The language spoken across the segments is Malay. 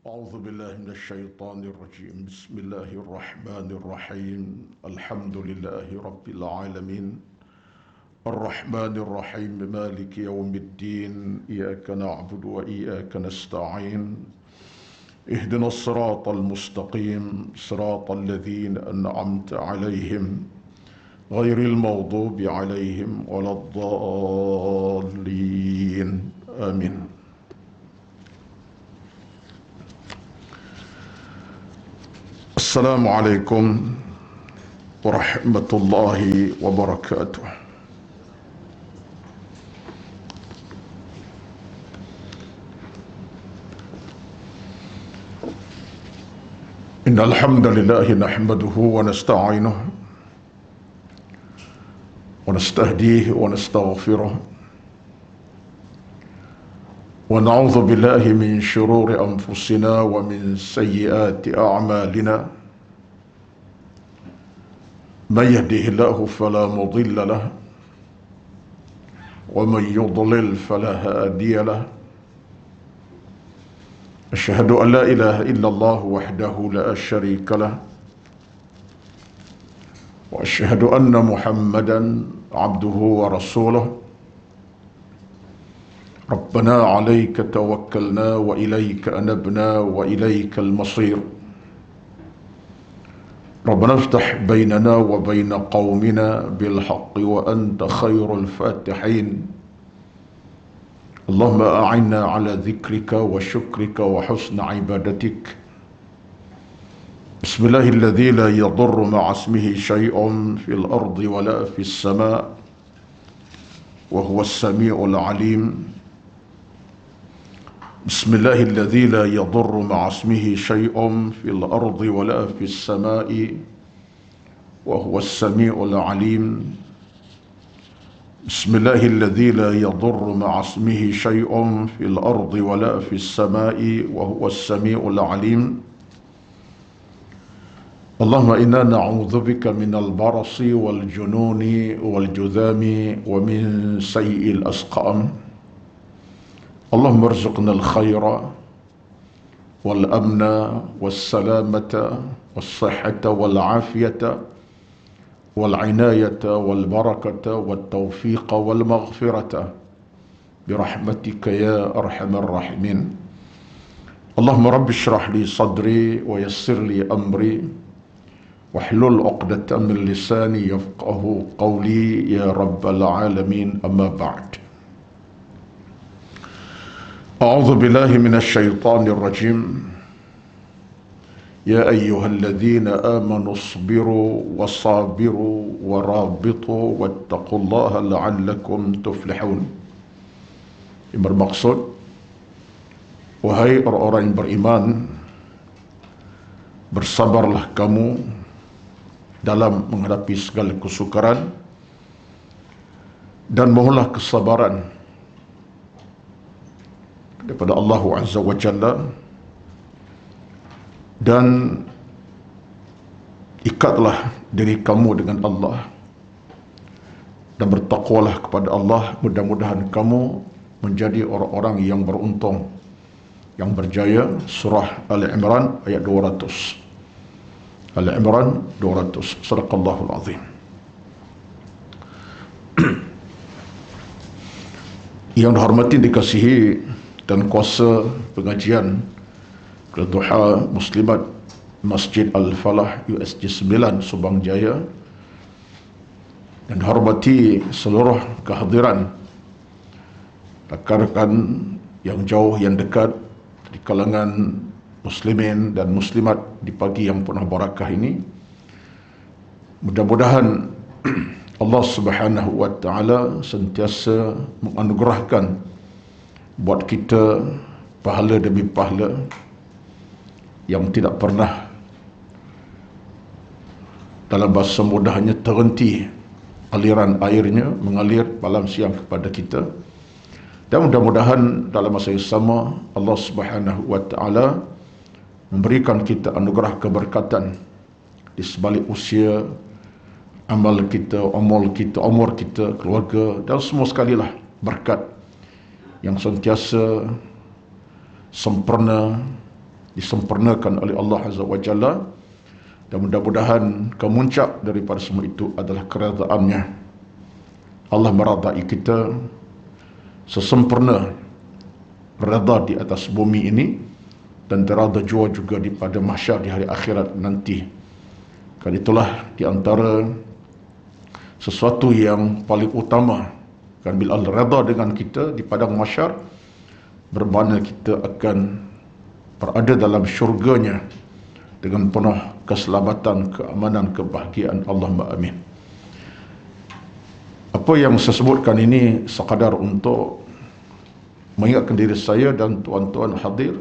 أعوذ بالله من الشيطان الرجيم. بسم الله الرحمن الرحيم. الحمد لله رب العالمين الرحمن الرحيم مالك يوم الدين. إياك نعبد وإياك نستعين. اهدنا الصراط المستقيم صراط الذين أنعمت عليهم غير المغضوب عليهم ولا الضالين. آمين. Assalamualaikum warahmatullahi wabarakatuh. Innal hamdalillah nahmaduhu wa nasta'inuhu wa nastahdihi wa nastaghfiruh wa na'udzu billahi min shururi anfusina wa min sayyiati a'malina. من يهده الله فلا مضل له ومن يضلل فلا هادي له. أشهد أن لا إله إلا الله وحده لا شريك له وأشهد أن محمدا عبده ورسوله. ربنا عليك توكلنا وإليك أنبنا وإليك المصير. ربنا افتح بيننا وبين قومنا بالحق وأنت خير الفاتحين. اللهم أعنا على ذكرك وشكرك وحسن عبادتك. بسم الله الذي لا يضر مع اسمه شيء في الأرض ولا في السماء وهو السميع العليم. بسم الله الذي لا يضر مع اسمه شيء في الأرض ولا في السماء وهو السميع العليم. بسم الله الذي لا يضر مع اسمه شيء في الأرض ولا في السماء وهو السميع العليم. اللهم إنا نعوذ بك من البرص والجنون والجذام ومن سيء الأسقام. اللهم ارزقنا الخير والأمن والسلامة والصحة والعافية والعناية والبركة والتوفيق والمغفرة برحمتك يا أرحم الراحمين. اللهم رب اشرح لي صدري ويسر لي أمري واحلل عقدة من لساني يفقه قولي يا رب العالمين. أما بعد. أعوذ بالله من الشيطان الرجيم. يا أيها الذين آمنوا اصبروا وصابروا ورابطوا واتقوا الله لعلكم تفلحون. Yang bermaksud, wahai orang-orang yang beriman, bersabarlah kamu dalam menghadapi segala kesukaran dan mohonlah kesabaran daripada Allah Azza wa Jalla, dan ikatlah diri kamu dengan Allah dan bertakwalah kepada Allah. Mudah-mudahan kamu menjadi orang-orang yang beruntung, yang berjaya. Surah Al-Imran ayat 200. Al-Imran 200. Sadaqallahul azim. Yang dihormati, dikasihi dan kuasa pengajian Duha Muslimat Masjid Al-Falah USG 9 Subang Jaya, dan dihormati seluruh kehadiran rakan-rakan yang jauh yang dekat di kalangan muslimin dan muslimat di pagi yang penuh barakah ini. Mudah-mudahan Allah Subhanahu wa taala sentiasa menganugerahkan buat kita pahala demi pahala yang tidak pernah, dalam bahasa mudahnya, terhenti aliran airnya mengalir malam siang kepada kita. Dan mudah-mudahan dalam masa yang sama Allah Subhanahu wa taala memberikan kita anugerah keberkatan di sebalik usia, amal kita, umur kita, keluarga, dan semua sekalilah berkat yang sentiasa sempurna disempurnakan oleh Allah Azza wa Jalla, dan mudah-mudahan kemuncak daripada semua itu adalah keredaannya. Allah meradai kita sesempurna reda di atas bumi ini, dan terada juga di pada mahsyar di hari akhirat nanti. Kan itulah di antara sesuatu yang paling utama. Kan bila Allah reda dengan kita di padang mahsyar, bermakna kita akan berada dalam syurganya dengan penuh keselamatan, keamanan, kebahagiaan. Allahumma amin. Apa yang saya sebutkan ini sekadar untuk mengingatkan diri saya dan tuan-tuan hadir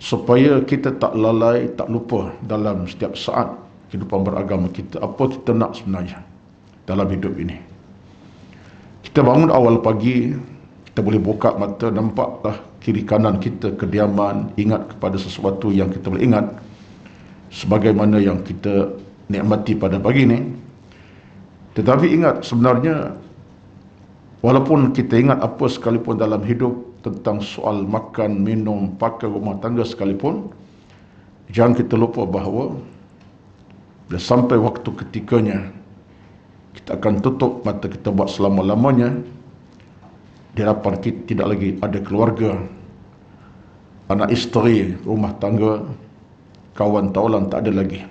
supaya kita tak lalai, tak lupa dalam setiap saat kehidupan beragama kita apa kita nak sebenarnya dalam hidup ini. Kita bangun awal pagi, kita boleh buka mata, nampaklah kiri kanan kita kediaman, ingat kepada sesuatu yang kita boleh ingat sebagaimana yang kita nikmati pada pagi ini. Tetapi ingat, sebenarnya walaupun kita ingat apa sekalipun dalam hidup tentang soal makan, minum, pakai, rumah tangga sekalipun, jangan kita lupa bahawa bila sampai waktu ketikanya kita akan tutup mata kita buat selama-lamanya. Di hadapan kita tidak lagi ada keluarga, anak isteri, rumah tangga, kawan taulan, tak ada lagi.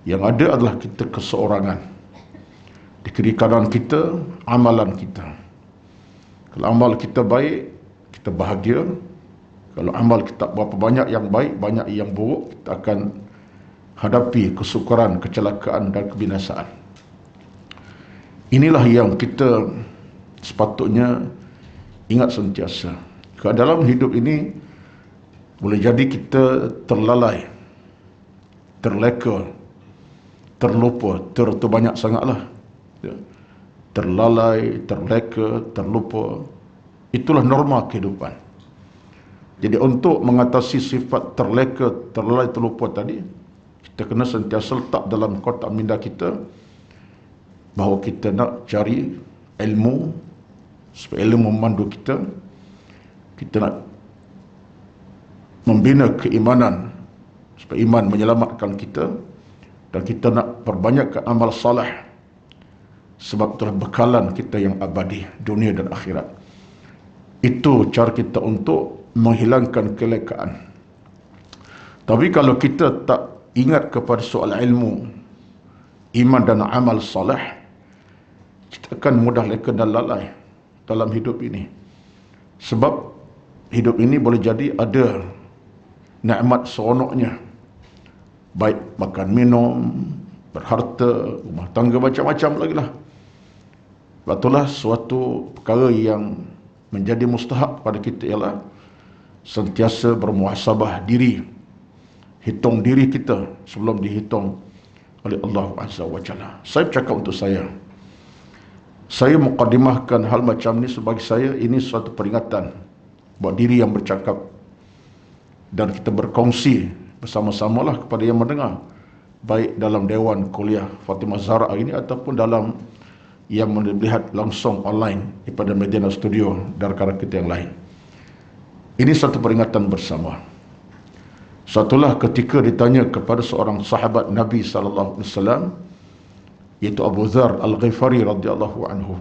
Yang ada adalah kita keseorangan. Di kiri kanan kita, amalan kita. Kalau amal kita baik, kita bahagia. Kalau amal kita berapa banyak yang baik, banyak yang buruk, kita akan hadapi kesukaran, kecelakaan dan kebinasaan. Inilah yang kita sepatutnya ingat sentiasa. Ke dalam hidup ini boleh jadi kita terlalai, terleka, terlupa, itu banyak sangatlah. Ya. Terlalai, terleka, terlupa, itulah norma kehidupan. Jadi untuk mengatasi sifat terleka, terlalai, terlupa tadi, kita kena sentiasa letak dalam kotak minda kita bahawa kita nak cari ilmu, supaya ilmu memandu kita. Kita nak membina keimanan supaya iman menyelamatkan kita, dan kita nak perbanyakkan amal salih sebab itulah bekalan kita yang abadi dunia dan akhirat. Itu cara kita untuk menghilangkan kelekaan. Tapi kalau kita tak ingat kepada soal ilmu, iman dan amal salih, kita akan mudah leka dan lalai dalam hidup ini. Sebab hidup ini boleh jadi ada nikmat seronoknya, baik makan minum, berharta, rumah tangga, macam-macam lagi lah. Sebab itulah suatu perkara yang menjadi mustahak pada kita ialah sentiasa bermuhasabah diri, hitung diri kita sebelum dihitung oleh Allah Azza wa Jalla. Saya bercakap untuk saya mukadimahkan hal macam ni sebagai saya ini suatu peringatan buat diri yang bercakap, dan kita berkongsi bersama-samalah kepada yang mendengar, baik dalam Dewan Kuliah Fatimah Zahra ini ataupun dalam yang melihat langsung online daripada Medina Studio dan rakan kita yang lain. Ini satu peringatan bersama. Satulah ketika ditanya kepada seorang sahabat Nabi SAW, iaitu Abu Dzar Al-Ghifari radhiyallahu anhu.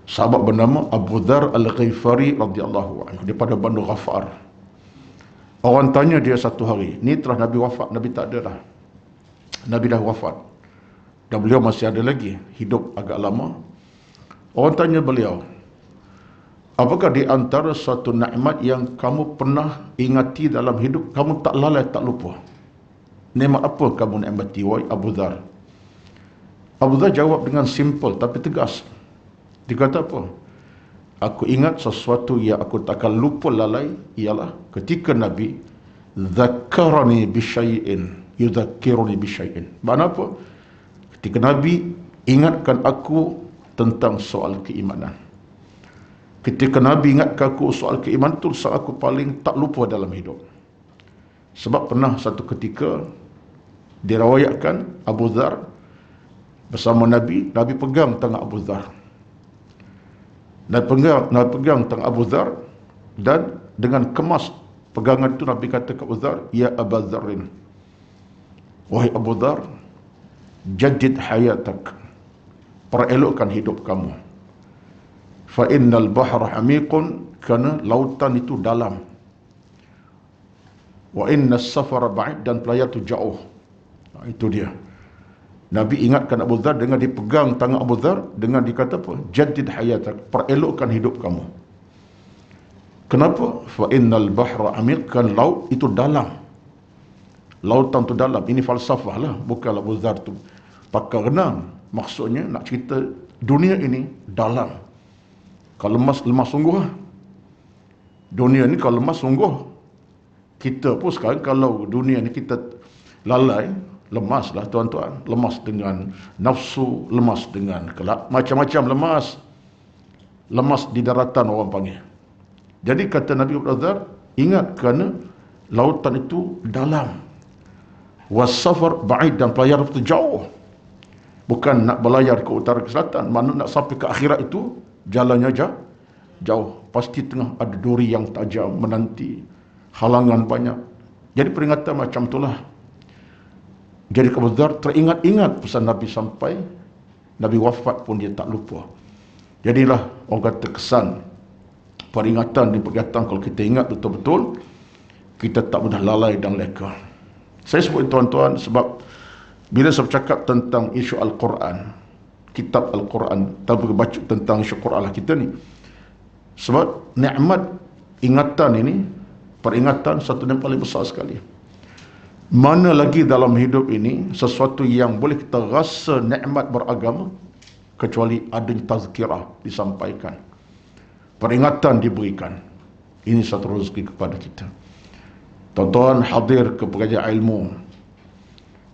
Sahabat bernama Abu Dzar Al-Ghifari radhiyallahu anhu, daripada Banu Ghafar. Orang tanya dia satu hari, ni telah Nabi wafat, Nabi tak ada dah. Nabi dah wafat. Dan beliau masih ada lagi, hidup agak lama. Orang tanya beliau, apakah di antara suatu nikmat yang kamu pernah ingati dalam hidup, kamu tak lalai, tak lupa? Nikmat apa kamu nikmati, wahai Abu Dzar? Abu Dzar jawab dengan simple tapi tegas. Dia kata apa? Aku ingat sesuatu yang aku takkan lupa lalai, ialah ketika Nabi Zakarani bisyai'in yudhakiruni bisyai'in. Maksudnya apa? Ketika Nabi ingatkan aku tentang soal keimanan. Ketika Nabi ingatkan aku soal keimanan, itu saat aku paling tak lupa dalam hidup. Sebab pernah satu ketika dirawayatkan Abu Dzar bersama Nabi, Nabi pegang tangan Abu Dzar. Nabi pegang tangan Abu Dzar, dan dengan kemas pegangan itu Nabi kata ke Abu Dhar, ya Abu Dharrin, wahai Abu Dhar, jadid hayatak, perelokkan hidup kamu. Fa innal bahra hamiqun, kerana lautan itu dalam. Wa inna safara ba'id, dan pelayar itu jauh. Itu dia. Nabi ingatkan Abu Dhar dengan dipegang tangan Abu Dhar, dengan dikata apa? Jadid hayatak, perelokkan hidup kamu. Kenapa? Fa innal bahra amiq, kan laut itu dalam. Lautan itu dalam. Ini falsafah lah, bukanlah Abu Dhar tu pakar renang. Maksudnya nak cerita dunia ini dalam. Kalau lemas, lemas sungguh lah. Dunia ni kalau lemas sungguh. Kita pun sekarang kalau dunia ni kita lalai, lemas lah tuan-tuan. Lemas dengan nafsu, lemas dengan kelak, macam-macam lemas. Lemas di daratan orang panggil. Jadi kata Nabi Abu Dhar, ingat kerana lautan itu dalam. Was-safar ba'id, dan pelayar itu jauh. Bukan nak berlayar ke utara ke selatan, mana nak sampai ke akhirat itu jalannya jauh. Pasti tengah ada duri yang tajam menanti, halangan banyak. Jadi peringatan macam itulah. Jadi Abu Dhar teringat-ingat pesan Nabi sampai Nabi wafat pun dia tak lupa. Jadilah orang kata kesan peringatan di peringatan, kalau kita ingat betul-betul, kita tak mudah lalai dan leka. Saya sebut tuan-tuan sebab bila saya bercakap tentang isu Al-Quran, kitab Al-Quran, tak berbaca tentang isu Quran lah kita ni. Sebab nikmat ingatan ini, peringatan satu yang paling besar sekali. Mana lagi dalam hidup ini sesuatu yang boleh kita rasa nikmat beragama kecuali adanya tazkirah disampaikan, peringatan diberikan. Ini satu rezeki kepada kita. Tuan-tuan hadir ke pengajian ilmu,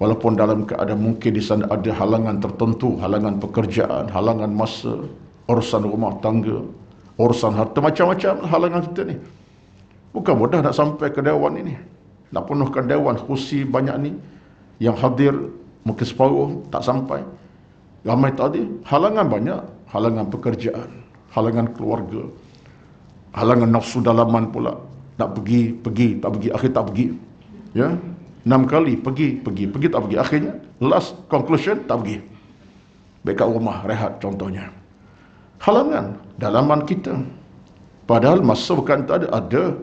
walaupun dalam keadaan mungkin di sana ada halangan tertentu, halangan pekerjaan, halangan masa, urusan rumah tangga, urusan harta, macam-macam halangan kita ni. Bukan mudah nak sampai ke dewan ini, nak penuhkan dewan, kursi banyak ni, yang hadir mungkin separuh tak sampai, ramai tak ada. Halangan banyak, halangan pekerjaan, halangan keluarga, halangan nafsu dalaman pula. Nak pergi, tak pergi, akhir tak pergi. Ya, 6 kali pergi, tak pergi. Akhirnya, last conclusion, tak pergi. Baik kat rumah, rehat contohnya. Halangan dalaman kita. Padahal masa bukan tak ada. Ada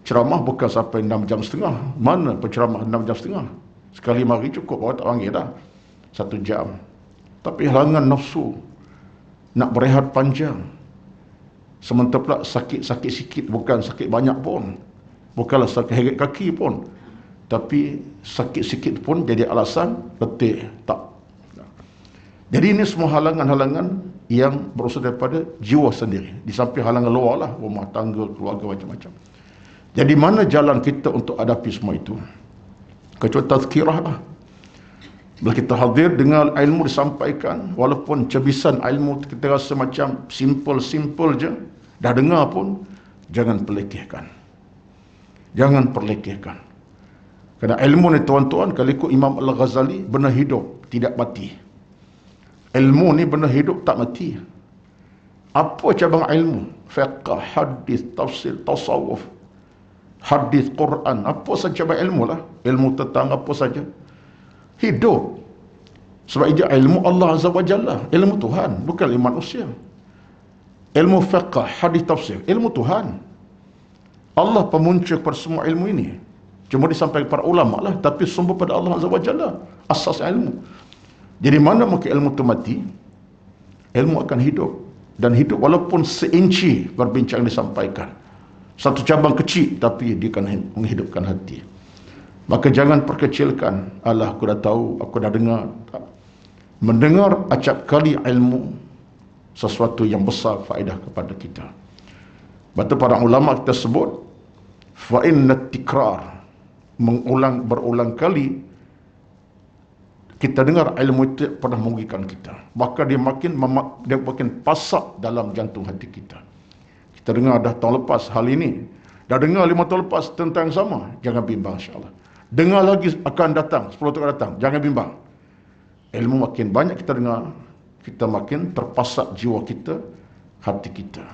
ceramah bukan sampai 6 jam setengah. Mana penceramah 6 jam setengah? Sekali mari cukup, orang tak panggil dah 1 jam. Tapi halangan nafsu, nak berehat panjang. Sementara pula sakit-sakit sikit, bukan sakit banyak pun, bukanlah sakit heret kaki pun, tapi sakit sikit pun jadi alasan letih tak. Jadi ini semua halangan-halangan yang berusaha daripada jiwa sendiri, di samping halangan luar lah, rumah tangga, keluarga, macam-macam. Jadi mana jalan kita untuk hadapi semua itu? Kecuali tazkirah lah. Bila kita hadir, dengar ilmu disampaikan, walaupun cebisan ilmu kita rasa macam simple je, dah dengar pun, jangan perlekehkan. Jangan perlekehkan. Kerana ilmu ni tuan-tuan, kalau ikut Imam Al-Ghazali, benda hidup, tidak mati. Ilmu ni benda hidup, tak mati. Apa cabang ilmu? Fiqh, hadis, tafsir, tasawuf, hadis, Quran, apa saja cabang ilmu lah. Ilmu tentang apa saja, hidup. Sebab itu ilmu Allah Azza wa Jalla, ilmu Tuhan, bukan ilmu manusia. Ilmu fiqh, hadis, tafsir, ilmu Tuhan. Allah pemunca kepada semua ilmu ini. Cuma disampaikan para ulama lah, tapi sumber pada Allah Azza wa Jalla, asas ilmu. Jadi mana mungkin ilmu itu mati? Ilmu akan hidup. Dan hidup walaupun seinci berbincang disampaikan. Satu cabang kecil, tapi dia akan menghidupkan hati. Maka jangan perkecilkan, alah aku dah tahu, aku dah dengar. Mendengar acap kali ilmu, sesuatu yang besar faedah kepada kita. Batu para ulama kita sebut, fa inna tikrar, berulang kali kita dengar ilmu itu pernah merugikan kita. Maka dia makin pasak dalam jantung hati kita. Kita dengar dah tahun lepas hal ini, dah dengar 5 tahun lepas tentang yang sama, jangan bimbang insya-Allah. Dengar lagi akan datang, 10 tahun akan datang, jangan bimbang. Ilmu makin banyak kita dengar, kita makin terpasak jiwa kita, hati kita.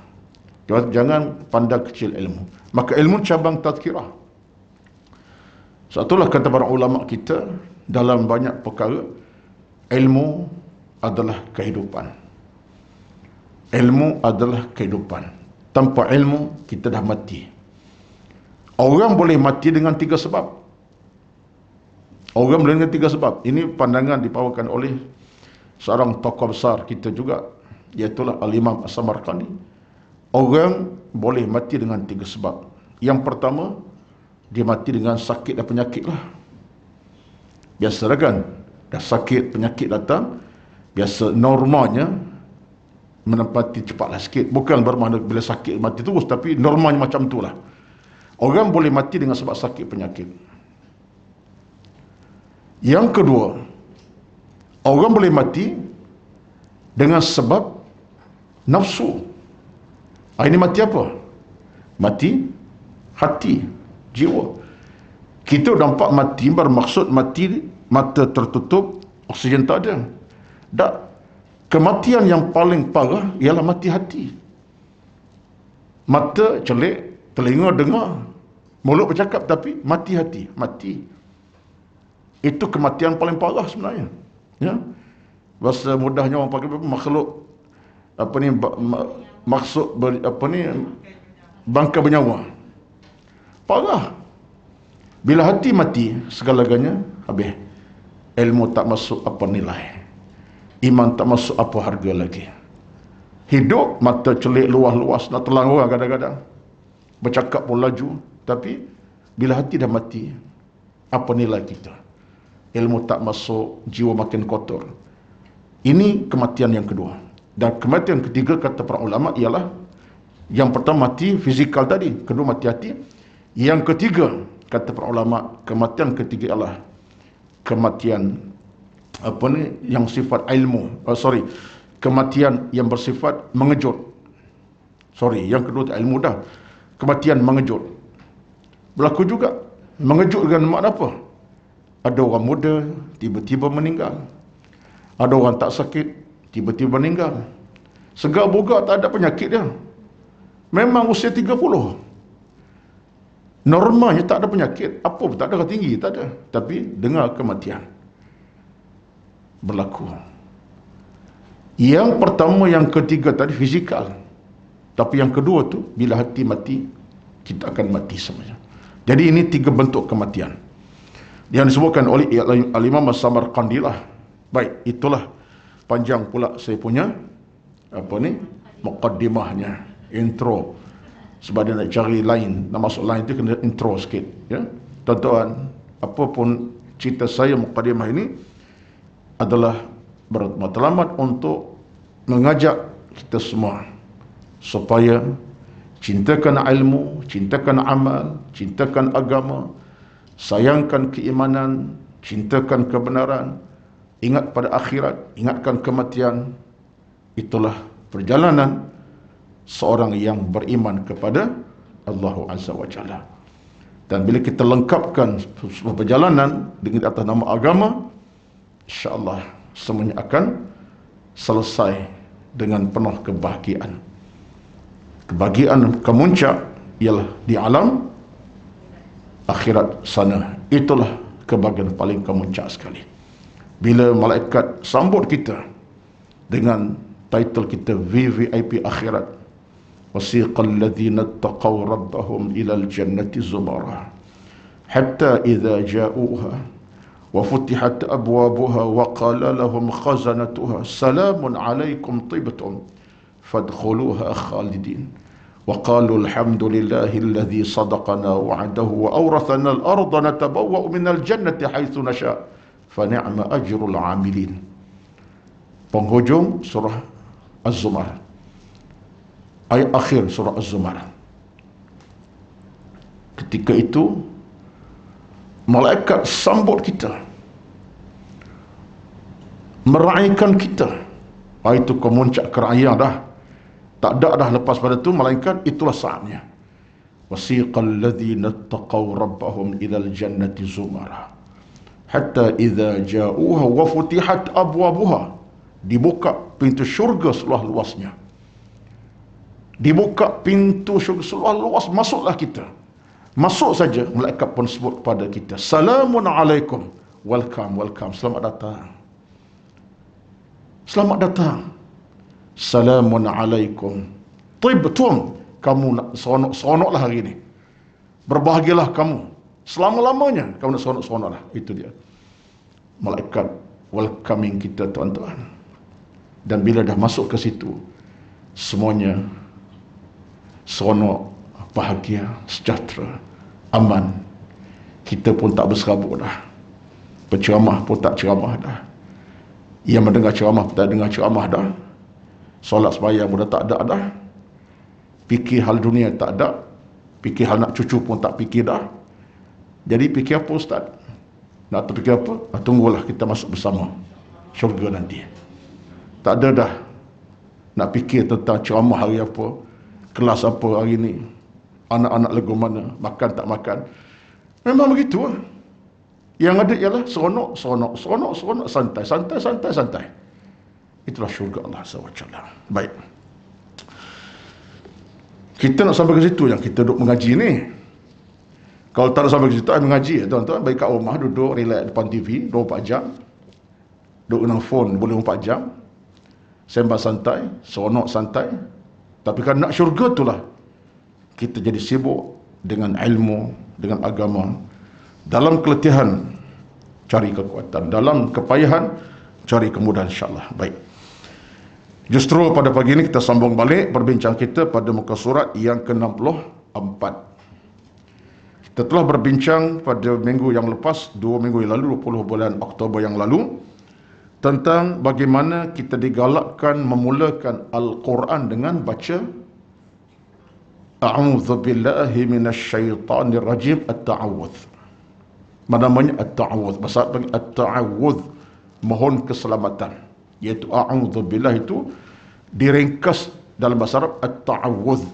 Jangan pandang kecil ilmu. Maka ilmu cabang tazkirah. Satulah kata para ulama kita dalam banyak perkara, ilmu adalah kehidupan. Ilmu adalah kehidupan. Tanpa ilmu kita dah mati. Orang boleh mati dengan 3 sebab. Orang boleh dengan 3 sebab. Ini pandangan dibawakan oleh seorang tokoh besar kita juga, iaitulah Al-Imam As-Samarqandi. Orang boleh mati dengan 3 sebab. Yang pertama, dia mati dengan sakit dan penyakit lah. Biasalah kan, dah sakit, penyakit datang, biasa normalnya menempati cepatlah sikit. Bukan bermakna bila sakit mati terus, tapi normalnya macam itulah. Orang boleh mati dengan sebab sakit penyakit. Yang kedua, orang boleh mati dengan sebab nafsu. Ini mati apa? Mati hati, jiwa. Kita nampak mati bermaksud mati mata tertutup, oksigen tak ada. Tak. Kematian yang paling parah ialah mati hati. Mata celik, telinga dengar, mulut bercakap, tapi mati hati, mati. Itu kematian paling parah sebenarnya. Ya. Bahasa mudahnya orang pakai makhluk maksud bangkai bernyawa. Parah. Bila hati mati, segala-galanya habis. Ilmu tak masuk apa nilai. Iman tak masuk apa harga lagi. Hidup mata celik luas-luas nak telang orang kadang-kadang. Bercakap pun laju, tapi bila hati dah mati, apa nilai kita? Ilmu tak masuk, jiwa makin kotor. Ini kematian yang kedua. Dan kematian ketiga kata para ulama ialah, yang pertama mati fizikal tadi, kedua mati hati. Yang ketiga kata para ulama, kematian ketiga ialah kematian yang sifat ilmu. Kematian yang bersifat mengejut. Yang kedua ilmu dah. Kematian mengejut. Berlaku juga mengejut dengan makna apa? Ada orang muda tiba-tiba meninggal. Ada orang tak sakit tiba-tiba meninggal. Segar boga tak ada penyakit dia. Memang usia 30. Normalnya tak ada penyakit. Apa pun tak ada, darah tinggi tak ada. Tapi dengar kematian berlaku. Yang pertama, yang ketiga tadi fizikal. Tapi yang kedua tu, bila hati mati, kita akan mati semuanya. Jadi ini 3 bentuk kematian yang disebutkan oleh Al-Imam As-Samarqandi lah. Baik, itulah panjang pula saya punya muqaddimahnya, intro. Sebab dia nak cari lain, nak masuk lain tu kena intro sikit, ya. Tuan-tuan, apapun cerita saya muqaddimah ini adalah bermatlamat untuk mengajak kita semua supaya cintakan ilmu, cintakan amal, cintakan agama, sayangkan keimanan, cintakan kebenaran, ingat pada akhirat, ingatkan kematian. Itulah perjalanan seorang yang beriman kepada Allah Azza wa Jalla. Dan bila kita lengkapkan perjalanan dengan atas nama agama, insya-Allah semuanya akan selesai dengan penuh kebahagiaan. Kebahagiaan kemuncak ialah di alam akhirat sana. Itulah kebahagiaan paling kemuncak sekali. Bila malaikat sambut kita dengan title kita VVIP akhirat, wasiqal ladzina taqaw rabbahum ilal jannati zumara hatta idza ja'uha wa futihat abwabuha wa qala lahum khazanatuha salamun alaikum tibtum fadkhuluha khalidin wa qalu alhamdulillahi alladhi sadaqana wa'adahu wa awrathana al-ardha natabawwa'u minal jannati haitsu nasha' fa ni'ma ajrul 'amilin. Penghujung surah Az-Zumar, ayat akhir surah Az-Zumar. Ketika itu malaikat sambut kita, meraihkan kita. Itu kemuncak kerajaan dah. Tak ada dah lepas pada tu malaikat, itulah saatnya. Wasiqal ladzina taqaw rabbahum ilal jannati zumara hatta idza ja'uha wa futihat abwabuha, dibuka pintu syurga seluas-luasnya. Dibuka pintu syurga seluas luas, masuklah kita. Masuk saja, malaikat pun sebut kepada kita, Salamun alaikum. Welcome, welcome. Selamat datang. Selamat datang. Salamun alaikum. Tibtum. Kamu nak seronok-seronoklah hari ini. Berbahagialah kamu. Selama-lamanya kamu nak seronok-seronoklah. Itu dia. Malaikat welcoming kita, tuan-tuan. Dan bila dah masuk ke situ, semuanya seronok, bahagia, sejahtera, aman. Kita pun tak berserabut dah. Penceramah pun tak ceramah dah. Yang mendengar ceramah pun tak dengar ceramah dah. Solat sembahyang pun dah tak ada dah. Fikir hal dunia tak ada. Fikir hal nak cucu pun tak fikir dah. Jadi fikir apa Ustaz? Nak terfikir apa? Tunggulah kita masuk bersama syurga nanti. Tak ada dah nak fikir tentang ceramah hari apa, kelas apa hari ni, anak-anak lagu mana, makan tak makan. Memang begitu lah. Yang ada ialah seronok, seronok, seronok, seronok, santai, santai, santai, santai. Itulah syurga Allah SWT. Baik. Kita nak sampai ke situ yang kita duduk mengaji ni. Kalau tak nak sampai ke situ, mengaji ya tuan-tuan. Baik kat rumah, duduk, relax depan TV, 24 jam. Duduk dengan phone, boleh 24 jam. Sembang santai, seronok santai. Tapi kan nak syurga itulah, kita jadi sibuk dengan ilmu, dengan agama. Dalam keletihan, cari kekuatan. Dalam kepayahan, cari kemudahan insyaAllah. Baik. Justru pada pagi ini kita sambung balik perbincangan kita pada muka surat yang ke-64. Kita telah berbincang pada minggu yang lepas, 2 minggu yang lalu, 20 bulan Oktober yang lalu, tentang bagaimana kita digalakkan memulakan Al-Quran dengan baca A'udzu billahi minasyaitanir rajim, at-ta'awudz. Mana namanya at-ta'awudz? Bahasa Arab panggil at-ta'awudz, mohon keselamatan. Iaitu a'udzu billahi itu diringkas dalam bahasa Arab at-ta'awudz.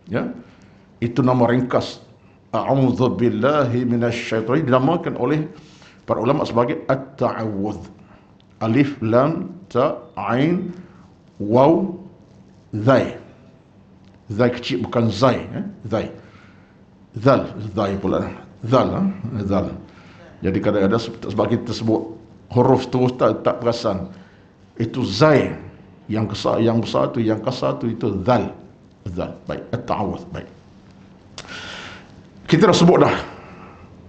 Ya. Itu nama ringkas. A'udzu billahi minasyaitanir, dinamakan oleh para ulama sebagai at-ta'awudz. Alif, lam, ta, ain, waw, zai. Zai kecil, bukan zai. Zai. Zal. Zai pula. Zal. Zal. Jadi kadang-kadang sebab kita sebut huruf terus tak perasan. Itu zai. Yang besar tu, yang kasar tu, itu zal. Zal. Baik. At-ta'awudz. Baik. Kita dah sebut dah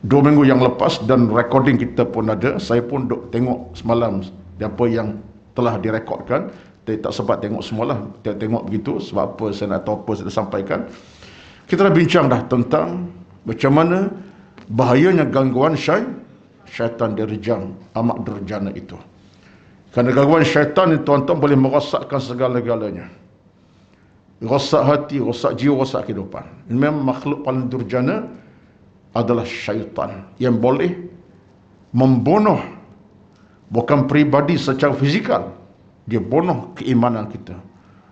2 minggu yang lepas dan recording kita pun ada. Saya pun duk tengok semalam apa yang telah direkodkan. Saya tak sempat tengok semualah. Tengok begitu sebab apa saya nak tahu apa saya sampaikan. Kita dah bincang dah tentang macam mana bahayanya gangguan syaitan dirjam, amat derjana itu. Kerana gangguan syaitan itu tuan-tuan boleh merosakkan segala-galanya. Rosak hati, rosak jiwa, rosak kehidupan. Memang makhluk paling durjana adalah syaitan yang boleh membunuh, bukan peribadi secara fizikal, dia bunuh keimanan kita,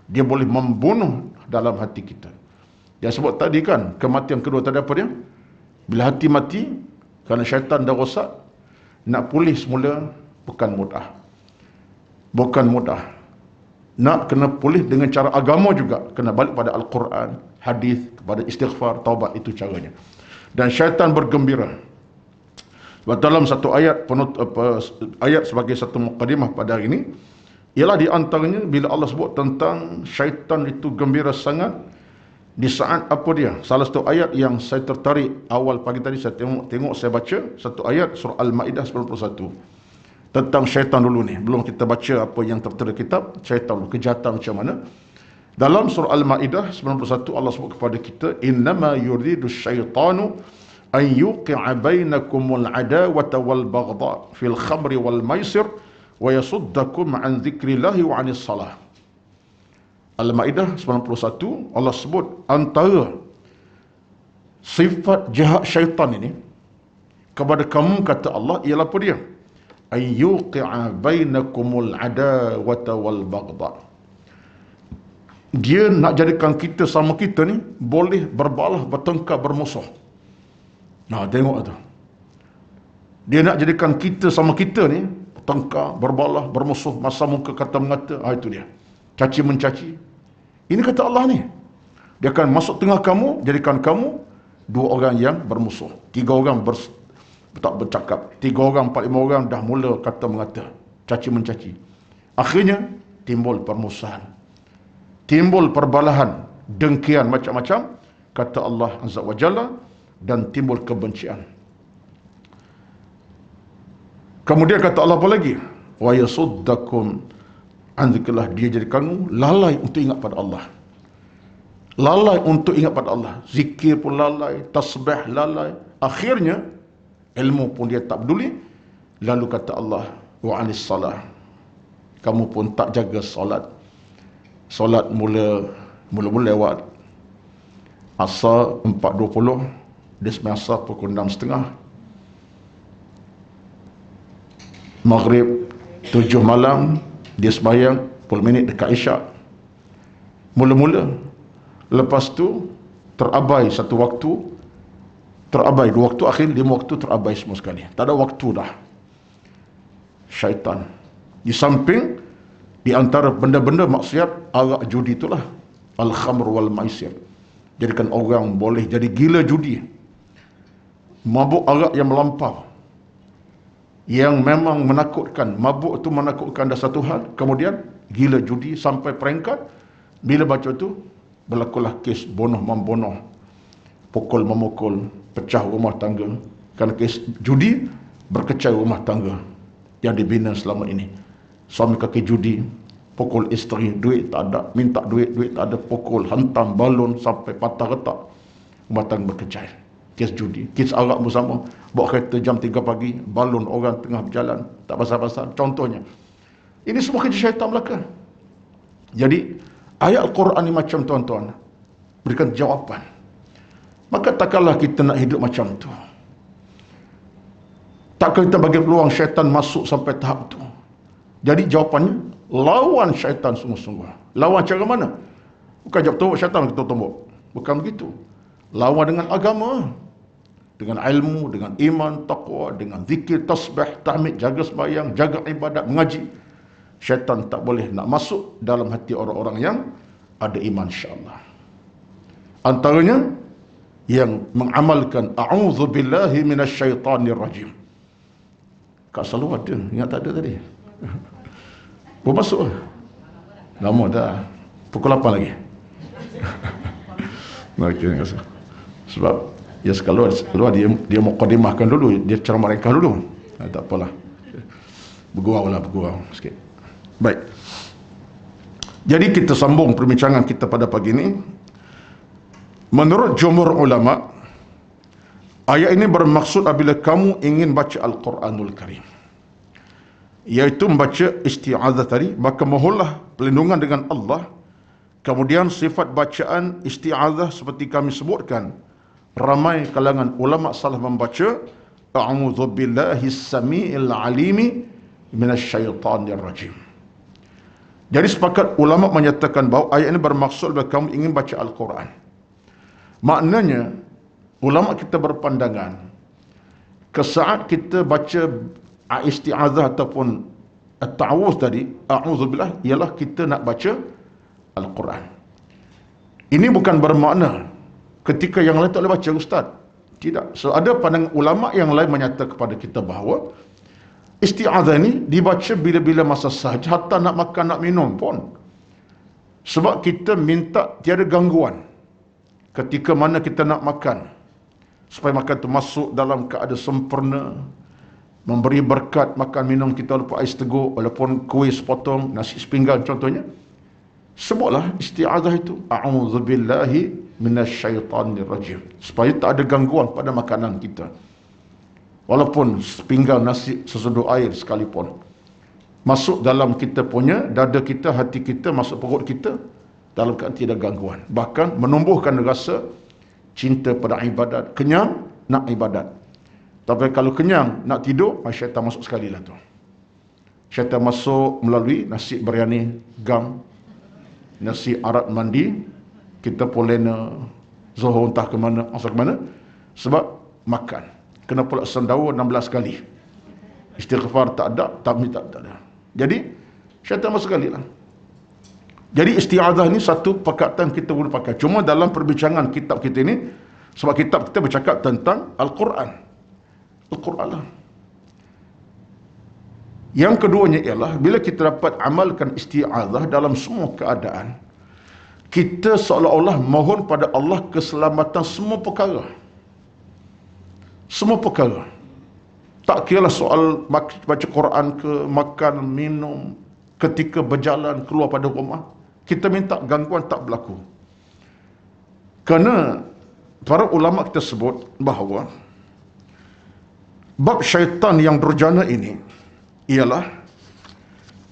dia boleh membunuh dalam hati kita. Yang sebut tadi kan, kematian kedua tadi apa dia? Bila hati mati kerana syaitan dah rosak, nak pulih semula bukan mudah. Bukan mudah. Nak kena pulih dengan cara agama juga, kena balik pada Al-Quran, hadis, kepada istighfar, taubat, itu caranya. Dan syaitan bergembira. Sebab dalam satu ayat ayat sebagai satu mukadimah pada hari ini, ialah di antaranya bila Allah sebut tentang syaitan itu gembira sangat di saat apa dia? Salah satu ayat yang saya tertarik awal pagi tadi saya tengok saya baca satu ayat surah Al-Maidah 91. Tentang syaitan dulu ni. Belum kita baca apa yang tertera kitab, syaitan dulu, kejahatan macam mana. Dalam surah Al-Maidah 91 Allah sebut kepada kita, innama yuridu syaitanu an yuqi'a bainakumul adawata wal baghdha fil khamri wal maisir wa yasuddakum an dzikrillahi wa 'anis salah. Al-Maidah 91 Allah sebut antara sifat jahat syaitan ini kepada kamu, kata Allah, ialah apa dia? An yuqi'a bainakumul adawata wal baghdha. Dia nak jadikan kita sama kita ni boleh berbalah, bertengkar, bermusuh. Nah, tengok tu. Dia nak jadikan kita sama kita ni bertengkar, berbalah, bermusuh, masa muka kata mengata. Itu dia. Caci mencaci. Ini kata Allah ni. Dia akan masuk tengah kamu, jadikan kamu dua orang yang bermusuh. Tiga orang tak bercakap. Tiga orang, 4, 5 orang dah mula kata mengata, caci mencaci. Akhirnya timbul permusuhan, timbul perbalahan, dengkian macam-macam, kata Allah Azza wa Jalla, dan timbul kebencian. Kemudian kata Allah apa lagi? Wa yasuddakum an dzikrillah, dia jadikan lalai untuk ingat pada Allah. Lalai untuk ingat pada Allah. Zikir pun lalai, tasbih lalai. Akhirnya ilmu pun dia tak peduli. Lalu kata Allah, wa anis salah, kamu pun tak jaga solat. Solat mula lewat asar 4.20, dia sembahyang asar pukul 6.30. Maghrib 7 malam, dia sembahyang 10 minit dekat isyak. Mula-mula. Lepas tu terabai satu waktu, terabai 2 waktu, akhir 5 waktu terabai semua sekali. Tak ada waktu dah. Syaitan. Di samping, di antara benda-benda maksiat, arak judi itulah al-khamr wal maisir. Jadikan orang boleh jadi gila judi. Mabuk arak yang melampau, yang memang menakutkan. Mabuk tu menakutkan dah satu hal, kemudian gila judi sampai peringkat bila baca tu berlakulah kes bunuh membunuh, pukul memukul, pecah rumah tangga. Kerana kes judi berkecai rumah tangga yang dibina selama ini. Suami kaki judi, pukul isteri, duit tak ada, minta duit tak ada, pukul, hantam balon sampai patah retak, rumah tangga berkecai. Kes judi, kes arak pun sama. Bawa kereta jam 3 pagi, balon orang tengah berjalan, tak pasal-pasal. Contohnya, ini semua kerja syaitan belaka. Jadi ayat Al-Quran ni macam tuan-tuan berikan jawapan. Maka takkanlah kita nak hidup macam tu. Takkan kita bagi peluang syaitan masuk sampai tahap tu. Jadi jawapannya, lawan syaitan sungguh-sungguh. Lawan cara mana? Bukan jawab tombok syaitan kita tombok. Bukan begitu. Lawan dengan agama, dengan ilmu, dengan iman, taqwa, dengan zikir, tasbih, tahmid, jaga sembahyang, jaga ibadat, mengaji. Syaitan tak boleh nak masuk dalam hati orang-orang yang ada iman, insya-Allah. Antaranya yang mengamalkan a'udzubillahi minasyaitanir rajim. Kak selalu ada, ingat tak ada tadi? Baru masuk lah. Lama dah. Pukul 8 lagi. Okey, sebab ya keluar dia mukadimahkan dulu, dia ceramahkan dulu. Tak apalah. Bergurau sikit. Baik. Jadi kita sambung perbincangan kita pada pagi ini. Menurut jumhur ulama, ayat ini bermaksud apabila kamu ingin baca Al-Quranul Karim, iaitu membaca isti'adzah tadi, maka mohonlah perlindungan dengan Allah. Kemudian sifat bacaan isti'adzah seperti kami sebutkan, ramai kalangan ulama salah membaca a'udzu billahi samiil alimi minasyaitonir rajim. Jadi sepakat ulama menyatakan bahawa ayat ini bermaksud bila kamu ingin baca Al-Quran. Maknanya ulama kita berpandangan kesaat kita baca isti'adzah ataupun at-ta'awuz tadi, a'udzubillah, ialah kita nak baca Al-Quran. Ini bukan bermakna ketika yang lain tak boleh baca, Ustaz. Tidak. So ada pandangan ulama yang lain menyatakan kepada kita bahawa isti'adzah ini dibaca bila-bila masa sahaja, hatta nak makan, nak minum pun. Sebab kita minta tiada gangguan ketika mana kita nak makan, supaya makan itu masuk dalam keadaan sempurna, memberi berkat makan minum kita, walaupun ais teguk, walaupun kuih sepotong, nasi sepinggan contohnya. Sebutlah isti'adzah itu, a'udzubillahi minasyaitanir rajim, supaya tak ada gangguan pada makanan kita. Walaupun sepinggan nasi sesudu air sekalipun, masuk dalam kita punya dada kita, hati kita, masuk perut kita dalam keadaan tidak gangguan. Bahkan menumbuhkan rasa cinta pada ibadat, kenyang nak ibadat. Tapi kalau kenyang nak tidur, syaitan masuk sekali lah tu. Syaitan masuk melalui nasi biryani gam, nasi arat mandi, kita pun lena zuhur entah ke mana, asal ke mana, sebab makan. Kena pula sendawa 16 kali. Istighfar tak ada, tahmid tak ada. Jadi syaitan masuk sekali lah. Jadi isti'adzah ni satu perkataan kita boleh pakai. Cuma dalam perbincangan kitab kita ni, sebab kitab kita bercakap tentang Al-Quran. Al-Quran lah. Yang keduanya ialah, bila kita dapat amalkan isti'adzah dalam semua keadaan, kita seolah-olah mohon pada Allah keselamatan semua perkara. Semua perkara. Tak kira soal baca Quran ke, makan, minum, ketika berjalan keluar pada rumah, kita minta gangguan tak berlaku. Kerana para ulama kita sebut bahawa bab syaitan yang durjana ini ialah,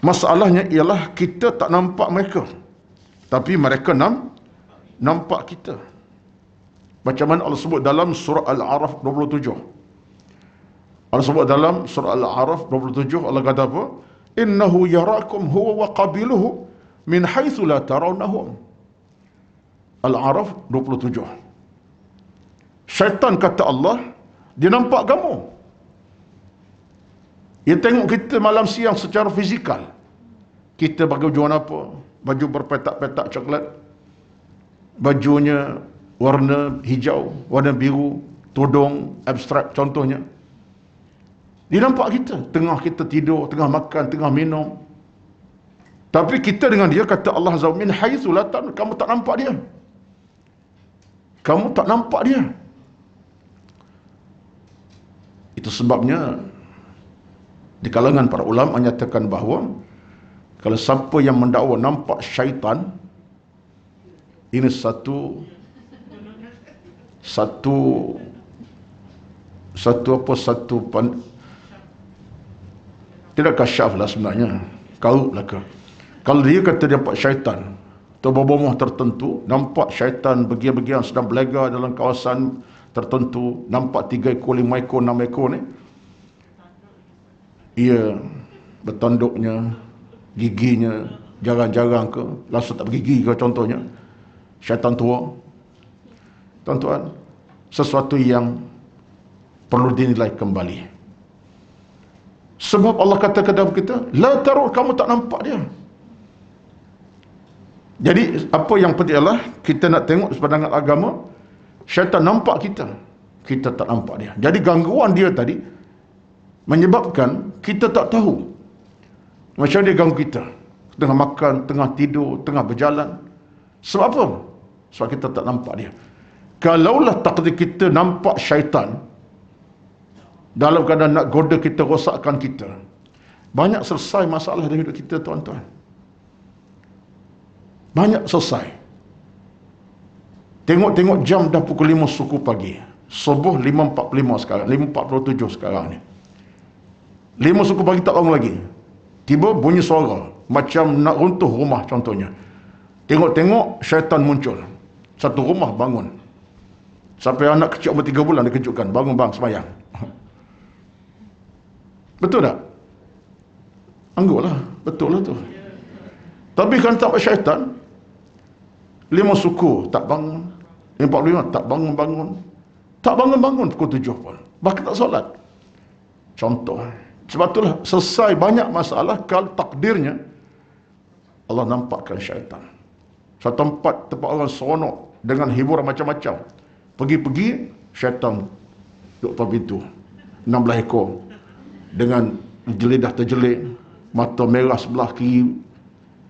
masalahnya ialah kita tak nampak mereka, tapi mereka nampak kita. Macam mana Allah sebut dalam surah Al-A'raf 27. Allah sebut dalam surah Al-A'raf 27, Allah kata apa? Innahu yarakum huwa wa qabiluhu min haitsu la tarawnahum. Al-A'raf 27. Syaitan kata Allah, dia nampak kamu. Dia tengok kita malam siang secara fizikal. Kita pakai baju warna apa? Baju berpetak-petak coklat. Bajunya warna hijau, warna biru, tudung abstrak contohnya. Dia nampak kita, tengah kita tidur, tengah makan, tengah minum. Tapi kita dengan dia, kata Allah Azza wa min haitsu la ta'lamun, kamu tak nampak dia. Kamu tak nampak dia. Itu sebabnya di kalangan para ulama menyatakan bahawa kalau siapa yang mendakwa nampak syaitan, ini satu tidak kasyaf lah sebenarnya, kau belaka. Kalau dia kata dia nampak syaitan atau bomoh tertentu, nampak syaitan bergiang-giang sedang berlega dalam kawasan tertentu, nampak 3 ekor, 5 ekor, 6 ekor ni, ia bertanduknya, giginya jarang-jarang ke, langsung tak bergigi ke contohnya, syaitan tua. Tuan-tuan, sesuatu yang perlu dinilai kembali. Sebab Allah kata kepada kita, la taru, kamu tak nampak dia. Jadi apa yang penting ialah kita nak tengok sepandangan agama, syaitan nampak kita, kita tak nampak dia. Jadi gangguan dia tadi menyebabkan kita tak tahu macam dia ganggu kita, tengah makan, tengah tidur, tengah berjalan. Sebab apa? Sebab kita tak nampak dia. Kalaulah takdir kita nampak syaitan dalam keadaan nak goda kita, rosakkan kita, banyak selesai masalah dalam hidup kita, tuan-tuan. Banyak selesai. Tengok-tengok jam dah pukul 5 suku pagi. Subuh 5.45 sekarang, 5.47 sekarang ni. 5 suku pagi tak bangun lagi. Tiba bunyi suara macam nak runtuh rumah contohnya. Tengok-tengok syaitan muncul. Satu rumah bangun. Sampai anak kecil umur 3 bulan dikejutkan, bangun bang sembahyang. Betul tak? Anggaplah, betul lah tu. Tapi kan tak syaitan, 5 suku tak bangun, 45 tak bangun-bangun, tak bangun-bangun pukul 7 pun, bahkan tak solat. Contoh. Sebab itulah selesai banyak masalah kalau takdirnya Allah nampakkan syaitan. Satu tempat orang seronok dengan hiburan macam-macam, pergi-pergi syaitan duduk depan pintu, 16 ekor dengan jelidah terjelik, mata merah sebelah kiri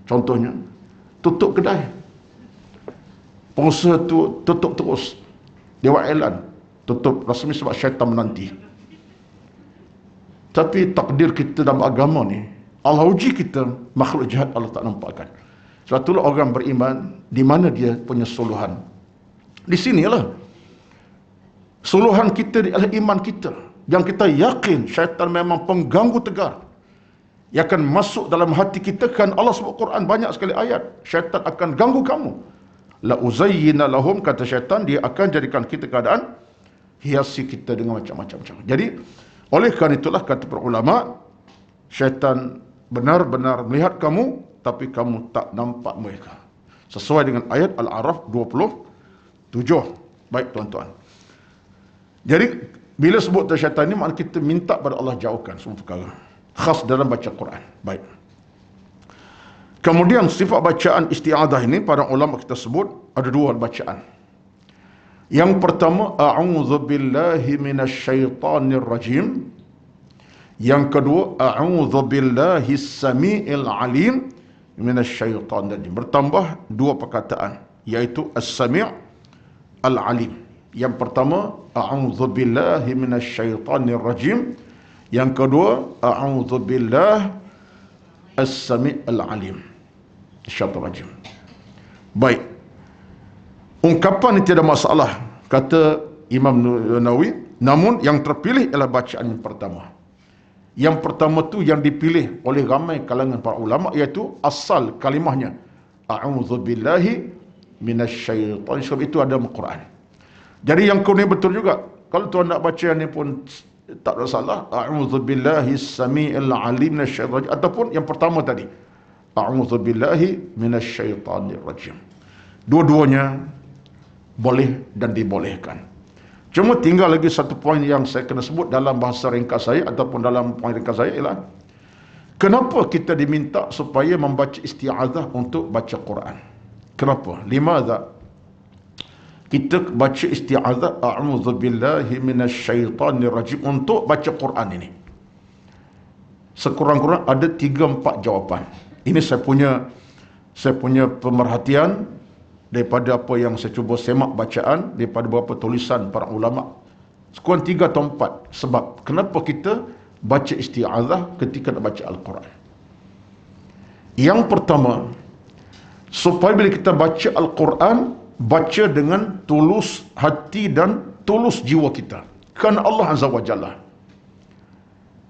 contohnya, tutup kedai. Pengusaha tu tutup terus, dia buat elan tutup rasmi sebab syaitan menanti. Tapi takdir kita dalam agama ni, Allah uji kita, makhluk jahat Allah tak nampakkan. Sebab itulah orang beriman, di mana dia punya suluhan? Di sinilah suluhan kita adalah iman kita, yang kita yakin syaitan memang pengganggu tegar, yang akan masuk dalam hati kita. Kan Allah sebut Quran banyak sekali ayat, syaitan akan ganggu kamu. La uzayyina lahum, kata syaitan, dia akan jadikan kita keadaan, hiasi kita dengan macam-macam. Jadi oleh kerana itulah kata para ulama, syaitan benar-benar melihat kamu, tapi kamu tak nampak mereka. Sesuai dengan ayat Al-A'raf 27. Baik tuan-tuan. Jadi bila sebut syaitan ni, maknanya kita minta pada Allah jauhkan semua perkara, khas dalam baca Quran. Baik. Kemudian sifat bacaan isti'adzah ini para ulama kita sebut ada dua bacaan. Yang pertama, a'udzubillahi minasyaitonir rajim. Yang kedua, a'udzubillahi as-sami'il alim minasyaitonir rajim. Bertambah dua perkataan, iaitu as-sami' al-alim. Yang pertama, a'udzubillahi minasyaitonir rajim. Yang kedua, a'udzubillahi as-sami' al-alim. Syaitan rajim. Baik. Ungkapan ini tidak masalah, kata Imam Nawawi. Namun yang terpilih ialah bacaan yang pertama. Yang pertama tu yang dipilih oleh ramai kalangan para ulama, iaitu asal kalimahnya a'udzubillahi minasyaitonir. Sebab itu ada dalam Quran. Jadi yang kau ni betul juga. Kalau tuan nak baca ni pun tak ada salah. A'udzubillahi as-sami'il alim minasyaitonir rajim, ataupun yang pertama tadi, a'udzubillahi minasyaitonir rajim. Dua-duanya boleh dan dibolehkan. Cuma tinggal lagi satu poin yang saya kena sebut dalam bahasa ringkas saya ataupun dalam poin ringkas saya, ialah kenapa kita diminta supaya membaca isti'adzah untuk baca Quran? Kenapa? Limadha kita baca isti'adzah a'udzubillahi minasyaitonir rajim untuk baca Quran ini? Sekurang-kurang ada 3-4 jawapan. Ini saya punya pemerhatian daripada apa yang saya cuba semak bacaan daripada beberapa tulisan para ulama. Sekurang 3 atau 4 sebab kenapa kita baca isti'adzah ketika nak baca Al-Quran. Yang pertama, supaya bila kita baca Al-Quran, baca dengan tulus hati dan tulus jiwa kita, kerana Allah Azza wa Jalla.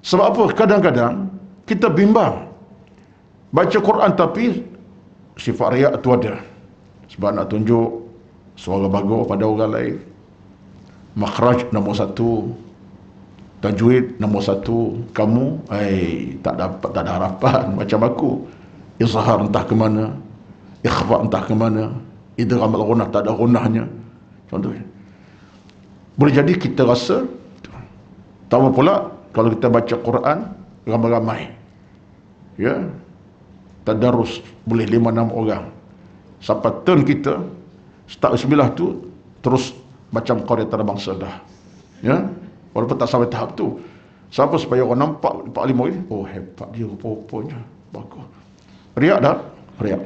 Sebab apa? Kadang-kadang kita bimbang baca Quran tapi sifat riak tu ada, sebab nak tunjuk suara bagus pada orang lain, makhraj nombor 1, tajwid nombor 1, kamu tak ada harapan macam aku. Izhar entah ke mana, ikhfa entah ke mana, idgham al-ghunnah tak ada ghunnahnya, contohnya. Boleh jadi kita rasa tahu pula kalau kita baca Quran ramai-ramai, ya, tadarus boleh 5-6 orang, sampai turn kita start bismillah tu terus macam qaryatan bangsa dah, ya, walaupun tak sampai tahap tu. Siapa supaya orang nampak 4-5 ini, oh hebat dia rupa-rupanya, bagus. Riak dah, riak,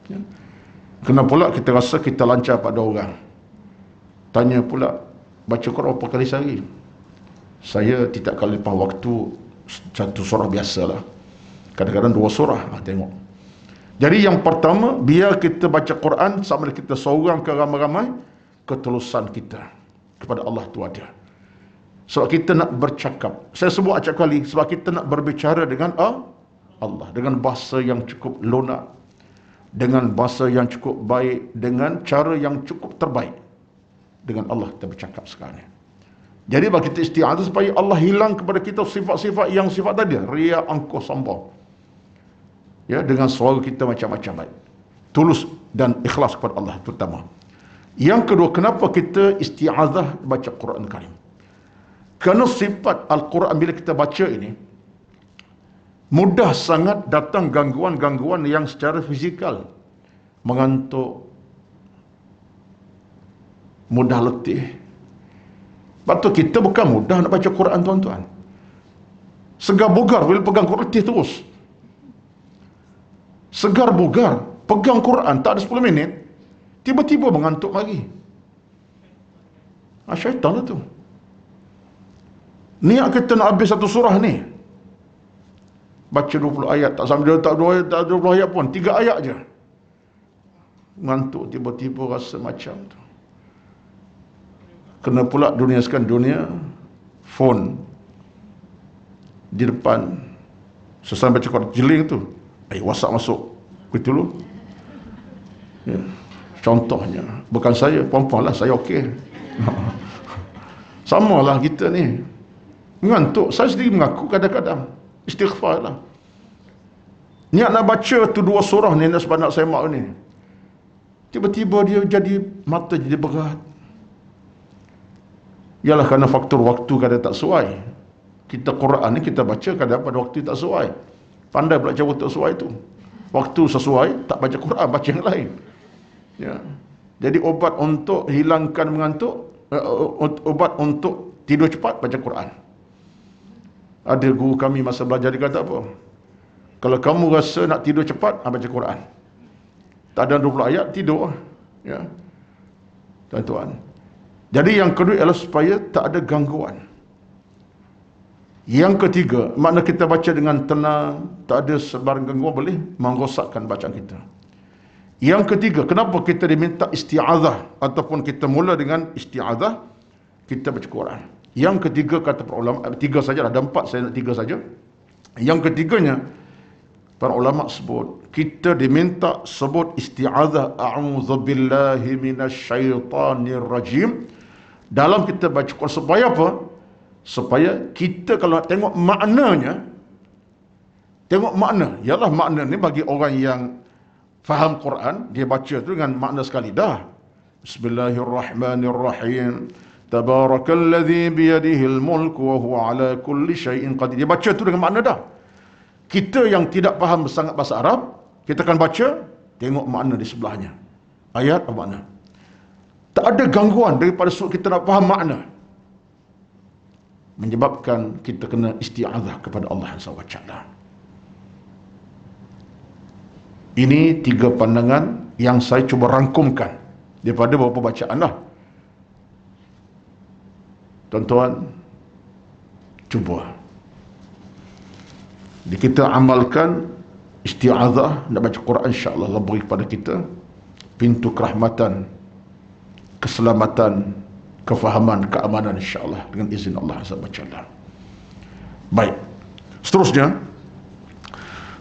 ya. Kena pula kita rasa kita lancar pada orang. Tanya pula, baca Quran berapa kali sehari? Saya tidak kali lepas waktu satu surah biasalah, kadang-kadang 2 surah. Tengok. Jadi yang pertama, biar kita baca Quran sama ada kita seorang ke ramai-ramai, ketulusan kita kepada Allah tu ada. Sebab kita nak bercakap, saya sebut acap kali, sebab kita nak berbicara dengan Allah dengan bahasa yang cukup lunak, dengan bahasa yang cukup baik, dengan cara yang cukup terbaik. Dengan Allah kita bercakap sekarang ni. Jadi bagi kita isti'adzah supaya Allah hilang kepada kita sifat-sifat yang sifat tadi, riya, angkuh, sombong. Ya, dengan suara kita macam-macam baik, tulus dan ikhlas kepada Allah terutama. Yang kedua, kenapa kita isti'adzah baca Quran Karim? Kerana sifat Al-Quran bila kita baca ini, mudah sangat datang gangguan-gangguan yang secara fizikal, mengantuk, mudah letih. Sebab tu kita bukan mudah nak baca Quran, tuan-tuan. Segar bugar bila pegang Quran letih terus. Segar bugar pegang Quran tak ada 10 minit, tiba-tiba mengantuk lagi. Syaitan lah tu. Niat kita nak habis satu surah ni, baca 20 ayat, tak sampai tak 20 ayat pun, 3 ayat je ngantuk, tiba-tiba rasa macam tu. Kena pula dunia sekarang, dunia phone di depan, sesuai baca Quran jeling tu, WhatsApp masuk begitu dulu, ya. Contohnya, bukan saya, perempuan lah, saya okey. Sama lah kita ni mengantuk. Saya sendiri mengaku kadang-kadang istighfar lah. Niat nak baca tu 2 surah ni, sebab nak semak ni, tiba-tiba dia jadi, mata jadi berat. Ialah kerana faktor waktu kadang tak sesuai. Kita Quran ni kita baca kadang pada waktu tak sesuai. Pandai pula cara tak sesuai tu. Waktu sesuai, tak baca Quran, baca yang lain. Ya. Jadi obat untuk hilangkan mengantuk, obat untuk tidur cepat, baca Quran. Ada guru kami masa belajar dia kata apa? Kalau kamu rasa nak tidur cepat, baca Quran. Tak ada 20 ayat, tidur. Ya. Tuan-tuan. Jadi yang kedua ialah supaya tak ada gangguan. Yang ketiga, makna kita baca dengan tenang, tak ada sebarang gangguan boleh merosakkan bacaan kita. Yang ketiga, kenapa kita diminta isti'azah ataupun kita mula dengan isti'azah, kita baca Quran. Yang ketiga kata para ulama, tiga saja, ada empat, saya nak tiga saja. Yang ketiganya, para ulama sebut, kita diminta sebut isti'azah, a'udzubillahi minasyaitanir rajim, dalam kita baca Quran. Supaya apa? Supaya kita kalau nak tengok maknanya, tengok makna, ialah makna ni bagi orang yang faham Quran, dia baca tu dengan makna sekali dah. Bismillahirrahmanirrahim. Tabarakalladzi biyadihil mulku wa huwa ala kulli syai'in qadir. Dia baca tu dengan makna dah. Kita yang tidak faham sangat bahasa Arab, kita akan baca, tengok makna di sebelahnya. Ayat apa makna? Tak ada gangguan daripada sudut kita nak faham makna. Menyebabkan kita kena isti'azah kepada Allah SWT. Ini tiga pandangan yang saya cuba rangkumkan daripada beberapa bacaan lah. Tuan-tuan, cuba. Jadi kita amalkan isti'azah, nak baca Quran, insya-Allah Allah beri kepada kita pintu kerahmatan, keselamatan, kefahaman, keamanan, insya-Allah dengan izin Allah SWT. Baik. Seterusnya,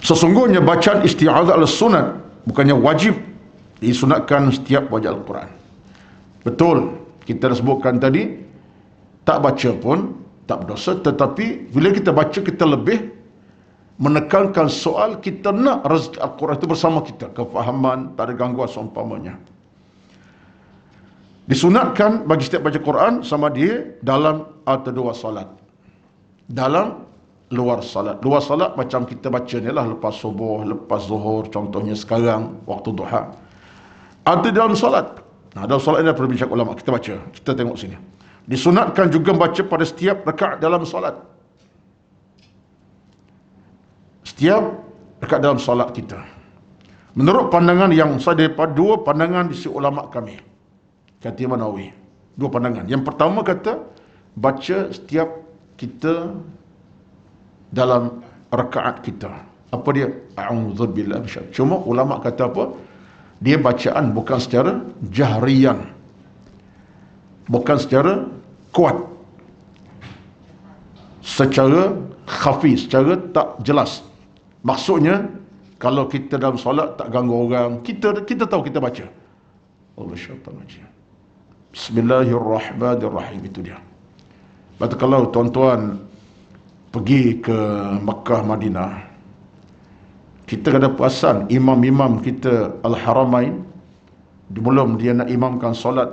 sesungguhnya bacaan isti'azah adalah sunat, bukannya wajib, disunatkan setiap baca Al-Quran. Betul, kita dah sebutkan tadi, tak baca pun tak berdosa, tetapi bila kita baca, kita lebih menekankan soal kita nak rezeki Al-Quran itu bersama kita, kefahaman, tak ada gangguan seumpamanya. Disunatkan bagi setiap baca Quran sama dia dalam atau dua salat, dalam luar salat. Luar salat macam kita baca ni lah, lepas subuh, lepas zuhur, contohnya sekarang waktu duha, atau dalam salat. Dalam salat ini ada perbincangan ulama, kita baca, kita tengok sini. Disunatkan juga baca pada setiap rakaat dalam salat, setiap rakaat dalam salat kita. Menurut pandangan yang saya daripada dua pandangan di sisi ulama kami, kata Imam Nawawi, dua pandangan. Yang pertama kata baca setiap kita dalam rakaat kita. Apa dia? A'udzubillahi minasyaitanir. Cuma ulama kata apa? Dia bacaan bukan secara jahriyan, bukan secara kuat, secara khafi, secara tak jelas. Maksudnya kalau kita dalam solat tak ganggu orang, kita tahu kita baca. Allah syaitan rajim. Bismillahirrahmanirrahim, itu dia. Lepas kalau tuan-tuan pergi ke Makkah, Madinah, kita ada perasan imam-imam kita Al-Haramain, sebelum dia nak imamkan solat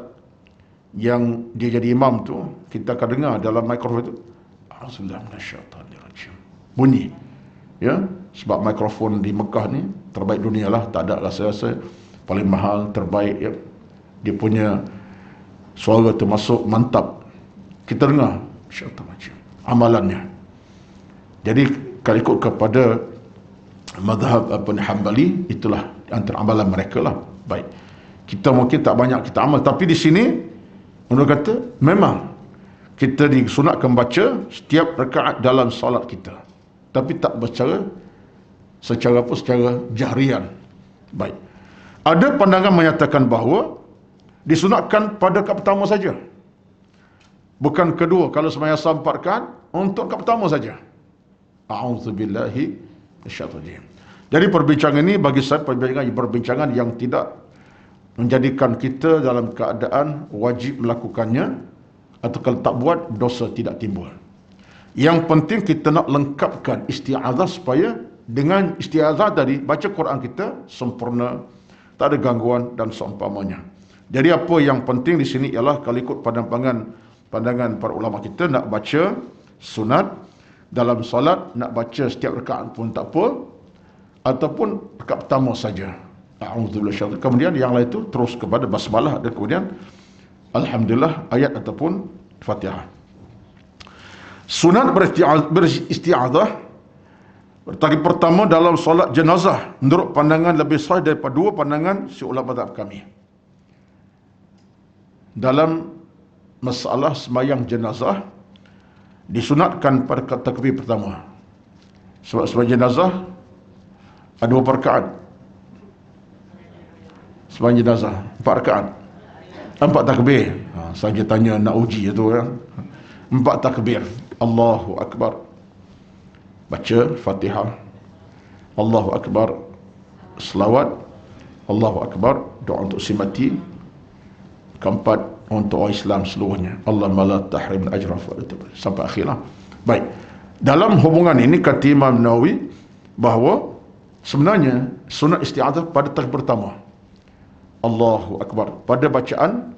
yang dia jadi imam tu, kita akan dengar dalam mikrofon itu, A'udzubillahi minasyaitanir rajim, bunyi. Ya, sebab mikrofon di Mekah ni terbaik dunia lah, tak ada rasa-rasa paling mahal, terbaik ya. Dia punya suara termasuk mantap. Kita dengar syaitan rajim, amalannya. Jadi kalau ikut kepada mazhab Hanbali, itulah antara amalan mereka lah. Baik, kita mungkin tak banyak kita amal, tapi di sini menurut kata memang kita disunatkan baca setiap rakaat dalam solat kita, tapi tak secara jahrian. Baik, ada pandangan menyatakan bahawa disunatkan pada rakaat pertama saja, bukan kedua. Kalau sembahyang asar 4 rakaat, untuk rakaat pertama saja. A'udzubillahi minasyaitanir rajim. Jadi perbincangan ini bagi saya perbincangan yang tidak menjadikan kita dalam keadaan wajib melakukannya, atau kalau tak buat dosa tidak timbul. Yang penting kita nak lengkapkan isti'azah supaya dengan isti'azah tadi baca Quran kita sempurna, tak ada gangguan dan seumpamanya. Jadi apa yang penting di sini ialah kalau ikut pandangan para ulama kita, nak baca sunat dalam solat, nak baca setiap rakaat pun tak apa, ataupun rakaat pertama saja. A'udzubillahi minasyaitanir rajim. Kemudian yang lain itu terus kepada basmalah dan kemudian alhamdulillah ayat ataupun Fatihah. Sunat beristi'adzah Kali pertama dalam solat jenazah menurut pandangan lebih sahih daripada dua pandangan si ulama mazhab kami. Dalam masalah sembahyang jenazah disunatkan pada takbir pertama. Sebab sembahyang jenazah ada berapa rakaat? Sembahyang jenazah 4 rakaat. 4 takbir. Saya tanya nak uji itu kan. 4 takbir. Allahu Akbar. Baca Fatihah, Allahu Akbar, selawat, Allahu Akbar, doa untuk si mati. Keempat, untuk orang Islam seluruhnya. Allahumma la tahrim ajra sampai akhirlah. Baik. Dalam hubungan ini kata Imam Nawawi bahawa sebenarnya sunat isti'adzah pada takbir pertama. Allahu Akbar. Pada bacaan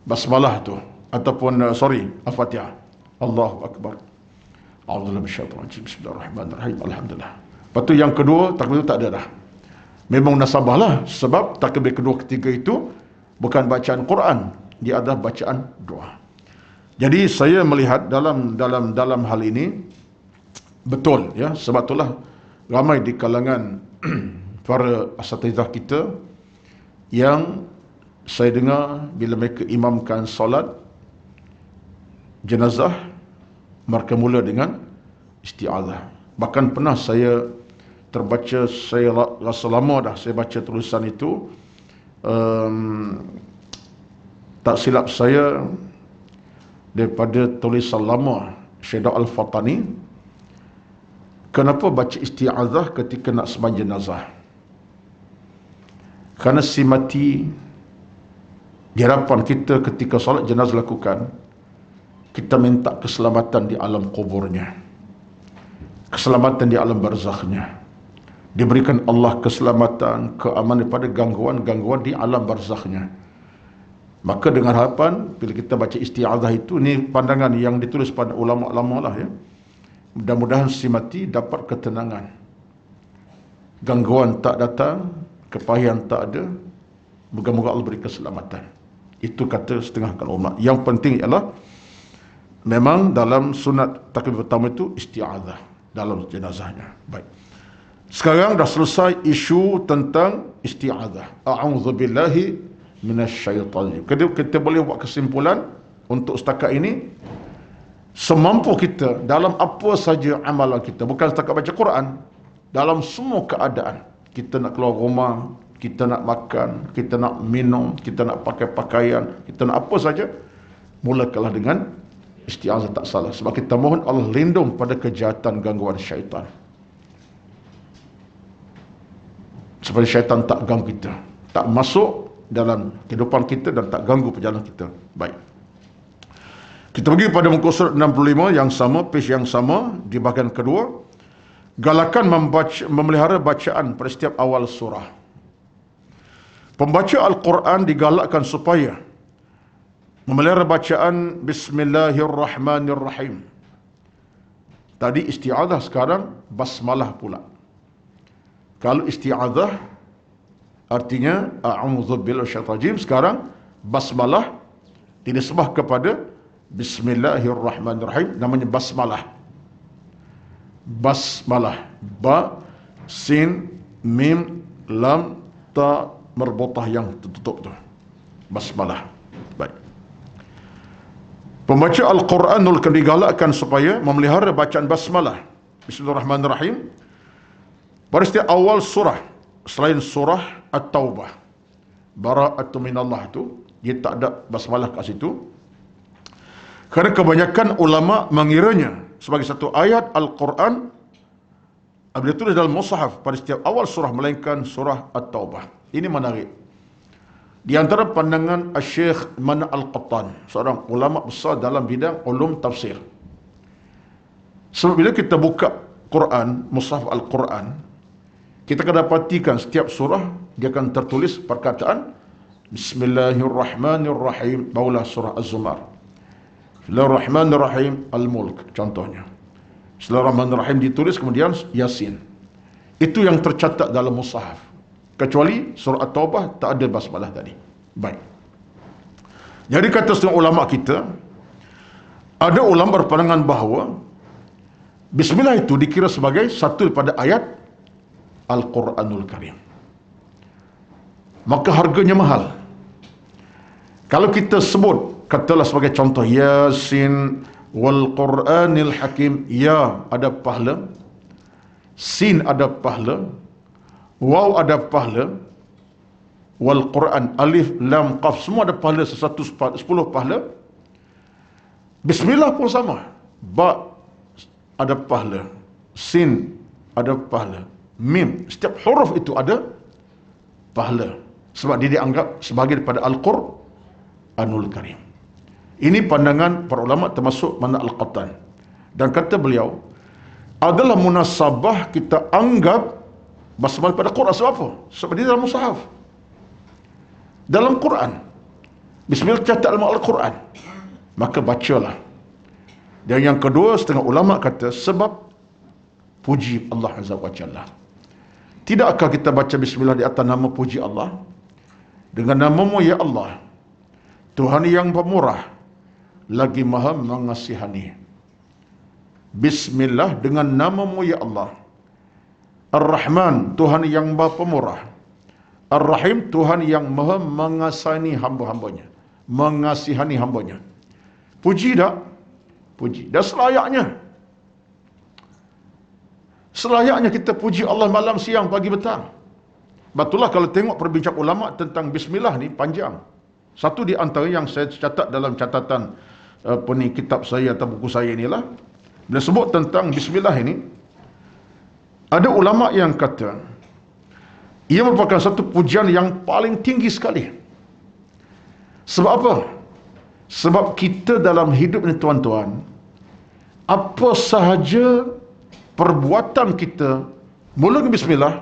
basmalah tu ataupun Al-Fatihah. Allahu Akbar. A'udzubillahi minasyaitonir rajim. Bismillahirrahmanirrahim. Alhamdulillah. Lepas tu yang kedua, takbir itu tak ada dah. Memang nasabah lah, sebab takbir kedua ketiga itu bukan bacaan Quran, dia adalah bacaan doa. Jadi saya melihat dalam hal ini betul ya, sebab itulah ramai di kalangan para asatizah kita yang saya dengar bila mereka imamkan solat jenazah mereka mula dengan isti'adzah. Bahkan pernah saya terbaca, saya rasa lama dah saya baca tulisan itu, tak silap saya daripada tulisan lama Syekh Al-Fatani, kenapa baca isti'adzah ketika nak sembahyang jenazah? Kerana si mati di hadapan kita ketika solat jenazah lakukan, kita minta keselamatan di alam kuburnya, keselamatan di alam barzakhnya. Diberikan Allah keselamatan, keamanan daripada gangguan-gangguan di alam barzakhnya. Maka dengan harapan bila kita baca isti'adzah itu, ni pandangan yang ditulis pada ulama-ulama lah ya, mudah-mudahan si mati dapat ketenangan, gangguan tak datang, kepahian tak ada, moga-moga Allah beri keselamatan. Itu kata setengah ulama. Yang penting ialah memang dalam sunat takbir pertama itu isti'adzah dalam jenazahnya. Baik. Sekarang dah selesai isu tentang isti'adzah. A'udzubillahi minasyaitanir rajim. Kita boleh buat kesimpulan untuk setakat ini, semampu kita dalam apa saja amalan kita, bukan setakat baca Quran, dalam semua keadaan. Kita nak keluar rumah, kita nak makan, kita nak minum, kita nak pakai pakaian, kita nak apa saja, mulakanlah dengan isti'adzah, tak salah. Sebab kita mohon Allah lindung pada kejahatan gangguan syaitan, supaya syaitan tak ganggu kita, tak masuk dalam kehidupan kita dan tak ganggu perjalanan kita. Baik, kita pergi pada muka surat 65 yang sama, page yang sama, di bahagian kedua. Galakan memelihara bacaan pada setiap awal surah. Pembaca Al-Quran digalakkan supaya memelihara bacaan Bismillahirrahmanirrahim. Tadi isti'adzah, sekarang basmalah pula. Kalau isti'adzah artinya a'udzubillahi minasyaitonir rajim, sekarang basmalah dinisbah kepada Bismillahirrahmanirrahim, namanya basmalah. Basmalah, ba, sin, mim, lam, ta merbotah yang tertutup tu. Basmalah. Baik. Pembaca Al-Quran digalakkan supaya memelihara bacaan basmalah, Bismillahirrahmanirrahim, pada setiap awal surah selain surah At-Taubah. Bara'atu minallah tu, dia tak ada basmalah kat situ. Kerana kebanyakan ulama mengiranya sebagai satu ayat Al-Quran apabila ditulis dalam mushaf pada setiap awal surah, melainkan surah At-Taubah. Ini menarik. Di antara pandangan Syekh Mana Al-Qattan, seorang ulama besar dalam bidang ulum tafsir. Sebab bila kita buka Quran, mushaf Al-Quran, kita akan dapatikan setiap surah dia akan tertulis perkataan Bismillahirrahmanirrahim, barulah surah Az-Zumar. Bismillahirrahmanirrahim, Al-Mulk contohnya. Bismillahirrahmanirrahim ditulis kemudian Yasin. Itu yang tercatat dalam mushaf. Kecuali surah At-Taubah tak ada basmalah tadi. Baik. Jadi kata setengah ulama kita, ada ulama berpandangan bahawa Bismillah itu dikira sebagai satu daripada ayat Al-Quranul Karim. Maka harganya mahal. Kalau kita sebut, katalah sebagai contoh, Yasin wal Quranil Hakim, ya ada pahala, sin ada pahala, waw ada pahala, wal Quran, alif, lam, qaf, semua ada pahala, 10 pahala. Bismillah pun sama. Ba ada pahala, sin ada pahala, mim, setiap huruf itu ada pahala, sebab dia dianggap sebagai daripada Al-Quranul Karim. Ini pandangan para ulama termasuk mana Al-Qattan. Dan kata beliau, adalah munasabah kita anggap basmalah pada Quran. Sebab apa? Sebab dia dalam mushaf, dalam Quran. Bismillah catat dalam Al-Quran, maka bacalah. Dan yang kedua, setengah ulama kata sebab puji Allah Azza wa Jalla. Tidakkah kita baca Bismillah di atas nama puji Allah? Dengan namamu ya Allah, Tuhan yang pemurah, lagi maha mengasihani. Bismillah, dengan namamu ya Allah. Ar-Rahman, Tuhan yang maha pemurah. Ar-Rahim, Tuhan yang maha mengasihani hamba-hambanya, mengasihani hambanya. Puji tak? Puji. Dan selayaknya kita puji Allah malam, siang, pagi, petang. Betullah kalau tengok perbincangan ulama tentang Bismillah ni panjang. Satu di antara yang saya catat dalam catatan kitab saya atau buku saya inilah, bila sebut tentang Bismillah ini, ada ulama yang kata ia merupakan satu pujian yang paling tinggi sekali. Sebab apa? Sebab kita dalam hidup ini tuan-tuan, apa sahaja perbuatan kita mula dengan Bismillah,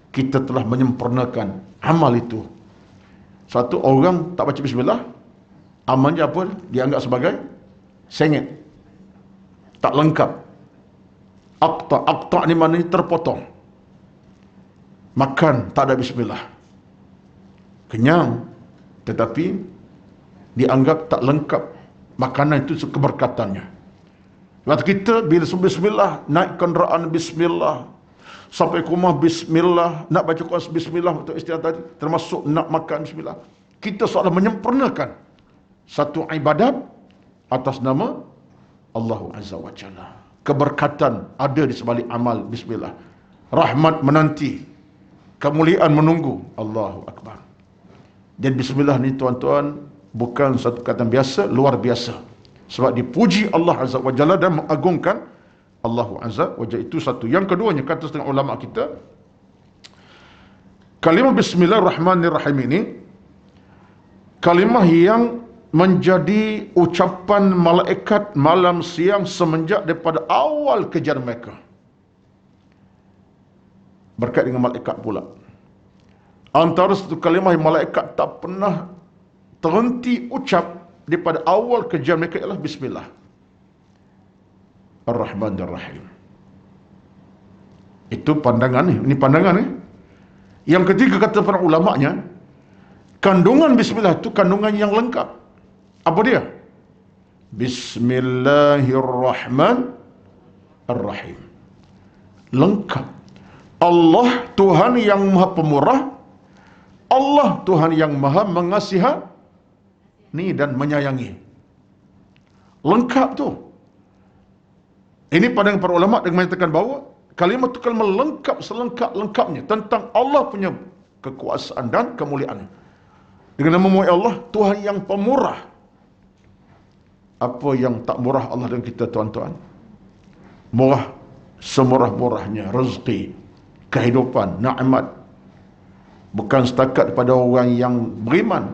kita telah menyempurnakan amal itu. Satu orang tak baca Bismillah, amalnya apa? Dianggap sebagai sengit, tak lengkap. Akta ni maknanya terpotong. Makan tak ada Bismillah, kenyang tetapi dianggap tak lengkap makanan itu keberkatannya. Waktu kita bila sebut Bismillah, naik kenderaan Bismillah, sampai ke rumah Bismillah, nak baca Quran Bismillah untuk istirahat tadi, termasuk nak makan Bismillah. Kita seolah menyempurnakan satu ibadat atas nama Allah Azza wa Jalla. Keberkatan ada di sebalik amal Bismillah. Rahmat menanti, kemuliaan menunggu. Allahu Akbar. Dan Bismillah ni tuan-tuan, bukan satu kata biasa, luar biasa. Sebab dipuji Allah Azza wa Jalla dan mengagungkan Allah Azza wa Jalla. Itu satu. Yang keduanya, kata setengah ulama kita, kalimah Bismillahirrahmanirrahim ini kalimah yang menjadi ucapan malaikat malam siang semenjak daripada awal kejar mereka. Berkait dengan malaikat pula. Antara satu kalimah yang malaikat tak pernah terhenti ucap daripada awal kerja mereka ialah Bismillah Ar-Rahmanir-Rahim. Itu pandangan ni. Ini pandangan ni. Yang ketiga, kata para ulama'nya, kandungan Bismillah itu kandungan yang lengkap. Apa dia? Bismillahirrahmanirrahim. Lengkap. Allah Tuhan yang maha pemurah, Allah Tuhan yang maha mengasihani dan menyayangi. Lengkap tu. Ini pandangan para ulama dengan menyatakan bahawa kalimat itu kalimat lengkap, selengkap-lengkapnya tentang Allah punya kekuasaan dan kemuliaan. Dengan nama Allah, Tuhan yang pemurah. Apa yang tak murah Allah dengan kita, tuan-tuan? Murah semurah-murahnya rezeki, kehidupan, nikmat. Bukan setakat pada orang yang beriman.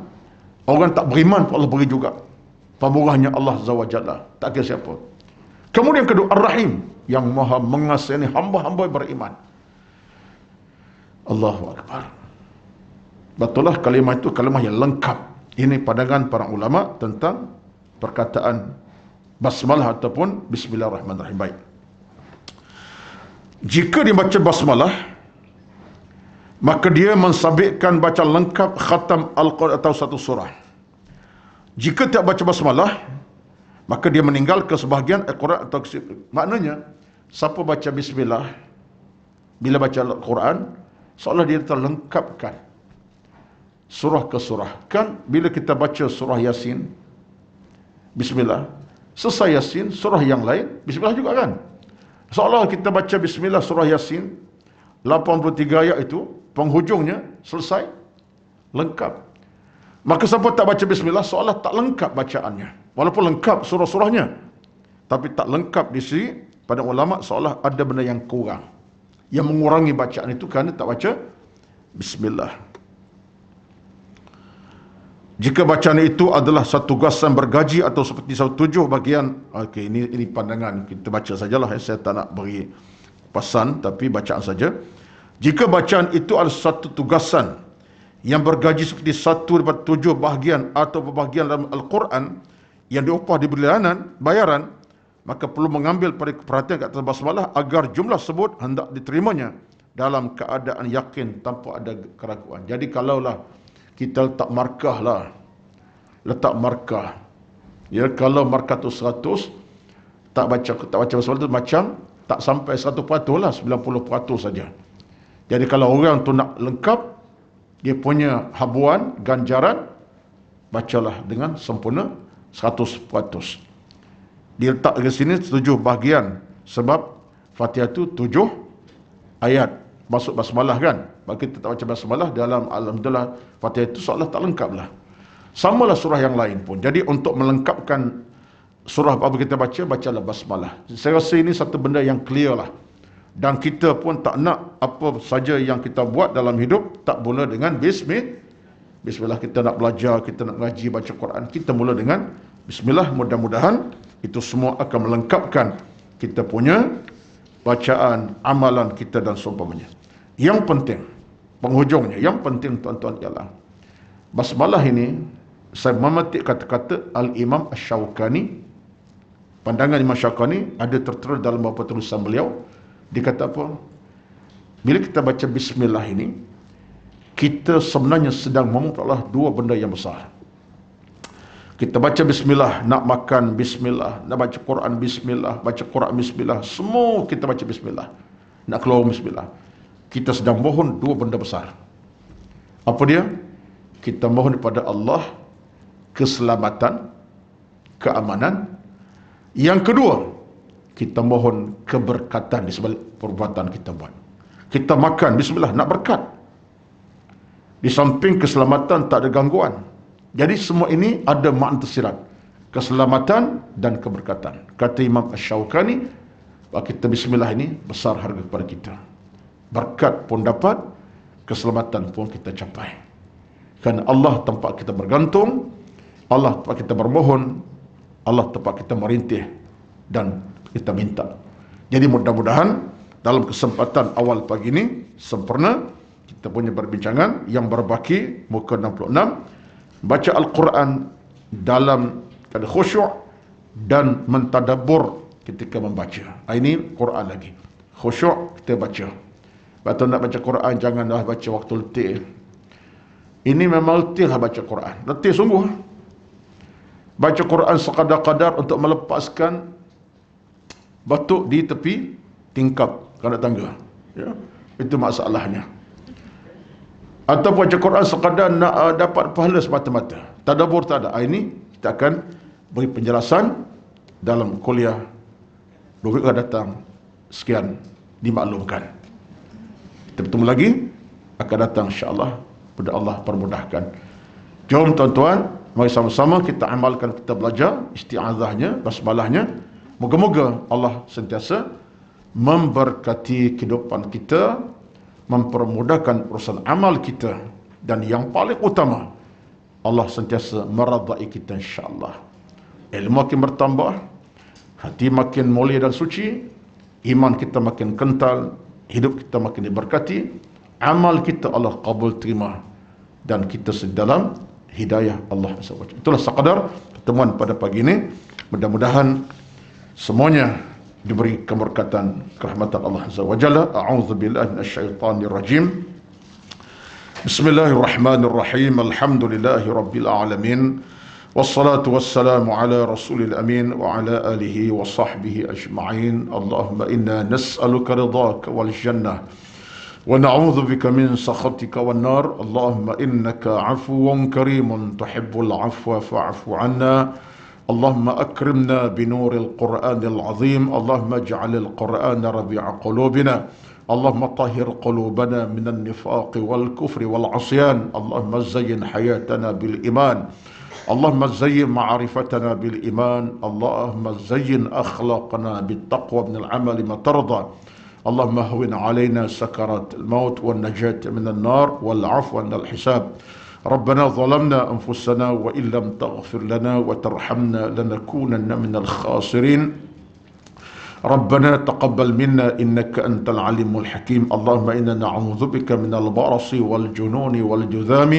Orang tak beriman pun Allah beri juga. Pemurahnya Allah Azza wa Jalla, tak kira siapa. Kemudian kedua, Ar-Rahim, yang maha mengasihani hamba-hamba yang beriman. Allahu Akbar. Betullah kalimah itu kalimah yang lengkap. Ini pandangan para ulama tentang perkataan basmalah ataupun Bismillahirrahmanirrahim. Baik. Jika dia baca basmalah, maka dia mensabitkan baca lengkap khatam Al-Quran atau satu surah. Jika tak baca basmalah, maka dia meninggalkan sebahagian Al-Quran atau maknanya, siapa baca bismillah bila baca Al-Quran, seolah dia terlengkapkan surah ke surah. Kan bila kita baca surah Yasin, bismillah, selesai Yasin, surah yang lain, bismillah juga kan. Seolah kita baca bismillah surah Yasin, 83 ayat itu, penghujungnya selesai, lengkap. Maka siapa tak baca bismillah, seolah tak lengkap bacaannya. Walaupun lengkap surah-surahnya, tapi tak lengkap di sini, pada ulama seolah ada benda yang kurang, yang mengurangi bacaan itu kerana tak baca bismillah. Jika bacaan itu adalah satu tugasan bergaji atau seperti satu 7 bagian, okey, ini pandangan kita baca sajalah, saya tak nak beri pasan, tapi bacaan saja. Jika bacaan itu adalah satu tugasan yang bergaji seperti 1/7 bahagian atau bahagian dalam Al-Quran yang diupah diberi bayaran, maka perlu mengambil perhatian ke atas basmalah agar jumlah tersebut hendak diterimanya dalam keadaan yakin tanpa ada keraguan. Jadi kalaulah kita letak markah, ya, kalau markah tu 100, tak baca basmalah tu macam tak sampai 100% lah, 90% saja. Jadi kalau orang tu nak lengkap dia punya habuan, ganjaran, bacalah dengan sempurna 100%. Dia letak ke sini 7 bahagian, sebab Fatihah tu 7 ayat, masuk basmalah kan. Bagi kita tak baca basmalah dalam alhamdulillah, Fatihah itu seolah tak lengkap lah. Samalah surah yang lain pun. Jadi untuk melengkapkan surah apa kita baca, bacalah basmalah. Saya rasa ini satu benda yang clear lah. Dan kita pun tak nak apa saja yang kita buat dalam hidup tak mula dengan bismillah. Kita nak belajar, kita nak ngaji, baca Quran, kita mula dengan bismillah. Mudah-mudahan itu semua akan melengkapkan kita punya bacaan, amalan kita dan seumpamanya. Yang penting, penghujungnya, yang penting tuan-tuan ialah basmalah ini, saya memetik kata-kata Al-Imam Asy-Syaukani. Pandangan Imam Syaukani ada tertera dalam beberapa tulisan beliau. Dia kata apa? Bila kita baca bismillah ini, kita sebenarnya sedang memperoleh 2 benda yang besar. Kita baca bismillah, nak makan bismillah, nak baca Quran bismillah, baca Quran bismillah, semua kita baca bismillah, nak keluar bismillah. Kita sedang mohon 2 benda besar. Apa dia? Kita mohon kepada Allah keselamatan, keamanan. Yang kedua, kita mohon keberkatan di sebalik perbuatan kita buat. Kita makan bismillah, nak berkat. Di samping keselamatan, tak ada gangguan. Jadi semua ini ada makna tersirat, keselamatan dan keberkatan. Kata Imam Asy-Syaukani, kita bismillah ini besar harga kepada kita. Berkat pun dapat, keselamatan pun kita capai. Kerana Allah tempat kita bergantung, Allah tempat kita bermohon, Allah tempat kita merintih dan kita minta. Jadi mudah-mudahan dalam kesempatan awal pagi ini sempurna kita punya perbincangan yang berbaki muka 66, baca Al-Quran dalam keadaan khusyuk dan mentadabbur ketika membaca. Ini Quran lagi. Khusyuk kita baca. Lepas nak baca Quran janganlah baca waktu letih. Ini memang letih lah baca Quran. Letih sungguh. Baca Quran sekadar-kadar untuk melepaskan batuk di tepi tingkap kena tangga. Ya, itu masalahnya. Atau baca Quran sekadar nak dapat pahala semata-mata. Tadabbur tak ada. Ini kita akan beri penjelasan dalam kuliah 2 minggu datang. Sekian dimaklumkan. Kita bertemu lagi akan datang insya-Allah. Pada Allah permudahkan. Jom tuan-tuan, mari sama-sama kita amalkan, kita belajar isti'azahnya, basmalahnya. Moga-moga Allah sentiasa memberkati kehidupan kita, mempermudahkan urusan amal kita, dan yang paling utama, Allah sentiasa meradai kita insya-Allah. Ilmu makin bertambah, hati makin mulia dan suci, iman kita makin kental, hidup kita makin diberkati, amal kita Allah kabul terima, dan kita sedalam hidayah Allah SWT. Itulah sekadar pertemuan pada pagi ini. Mudah-mudahan semuanya diberi keberkatan kerahmatan Allah Azza wa Jalla. A'udzu billahi minasyaitonir rajim. Bismillahirrahmanirrahim. Alhamdulillahi rabbil alamin. Wassalatu wassalamu ala rasulil amin wa ala alihi wa sahbihi ajma'in. Allahumma inna nas'aluka ridhaka wal jannah wa na'udzu bika min sakhatika wan nar. Allahumma innaka 'afuwun karimun tuhibbul 'afwa fa'fu 'anna. اللهم أكرمنا بنور القرآن العظيم. اللهم اجعل القرآن ربيع قلوبنا. اللهم طهر قلوبنا من النفاق والكفر والعصيان. اللهم زين حياتنا بالإيمان. اللهم زين معرفتنا بالإيمان. اللهم زين أخلاقنا بالتقوى من العمل ما ترضى. اللهم هون علينا سكرات الموت والنجاة من النار والعفو عن الحساب. ربنا ظلمنا أنفسنا وإن لم تغفر لنا وترحمنا لنكونن من الخاسرين. ربنا تقبل منا إنك أنت العليم الحكيم. اللهم إنا نعوذ بك من البرص والجنون والجذام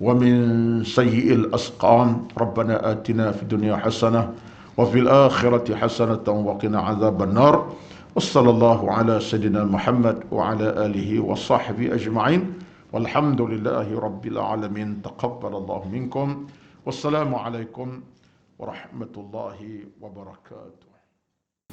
ومن سيء الأسقام. ربنا آتنا في الدنيا حسنة وفي الآخرة حسنة وقنا عذاب النار. وصلى الله على سيدنا محمد وعلى آله وصحبه أجمعين. والحمد لله رب العالمين. تقبل الله منكم. والسلام عليكم ورحمة الله وبركاته.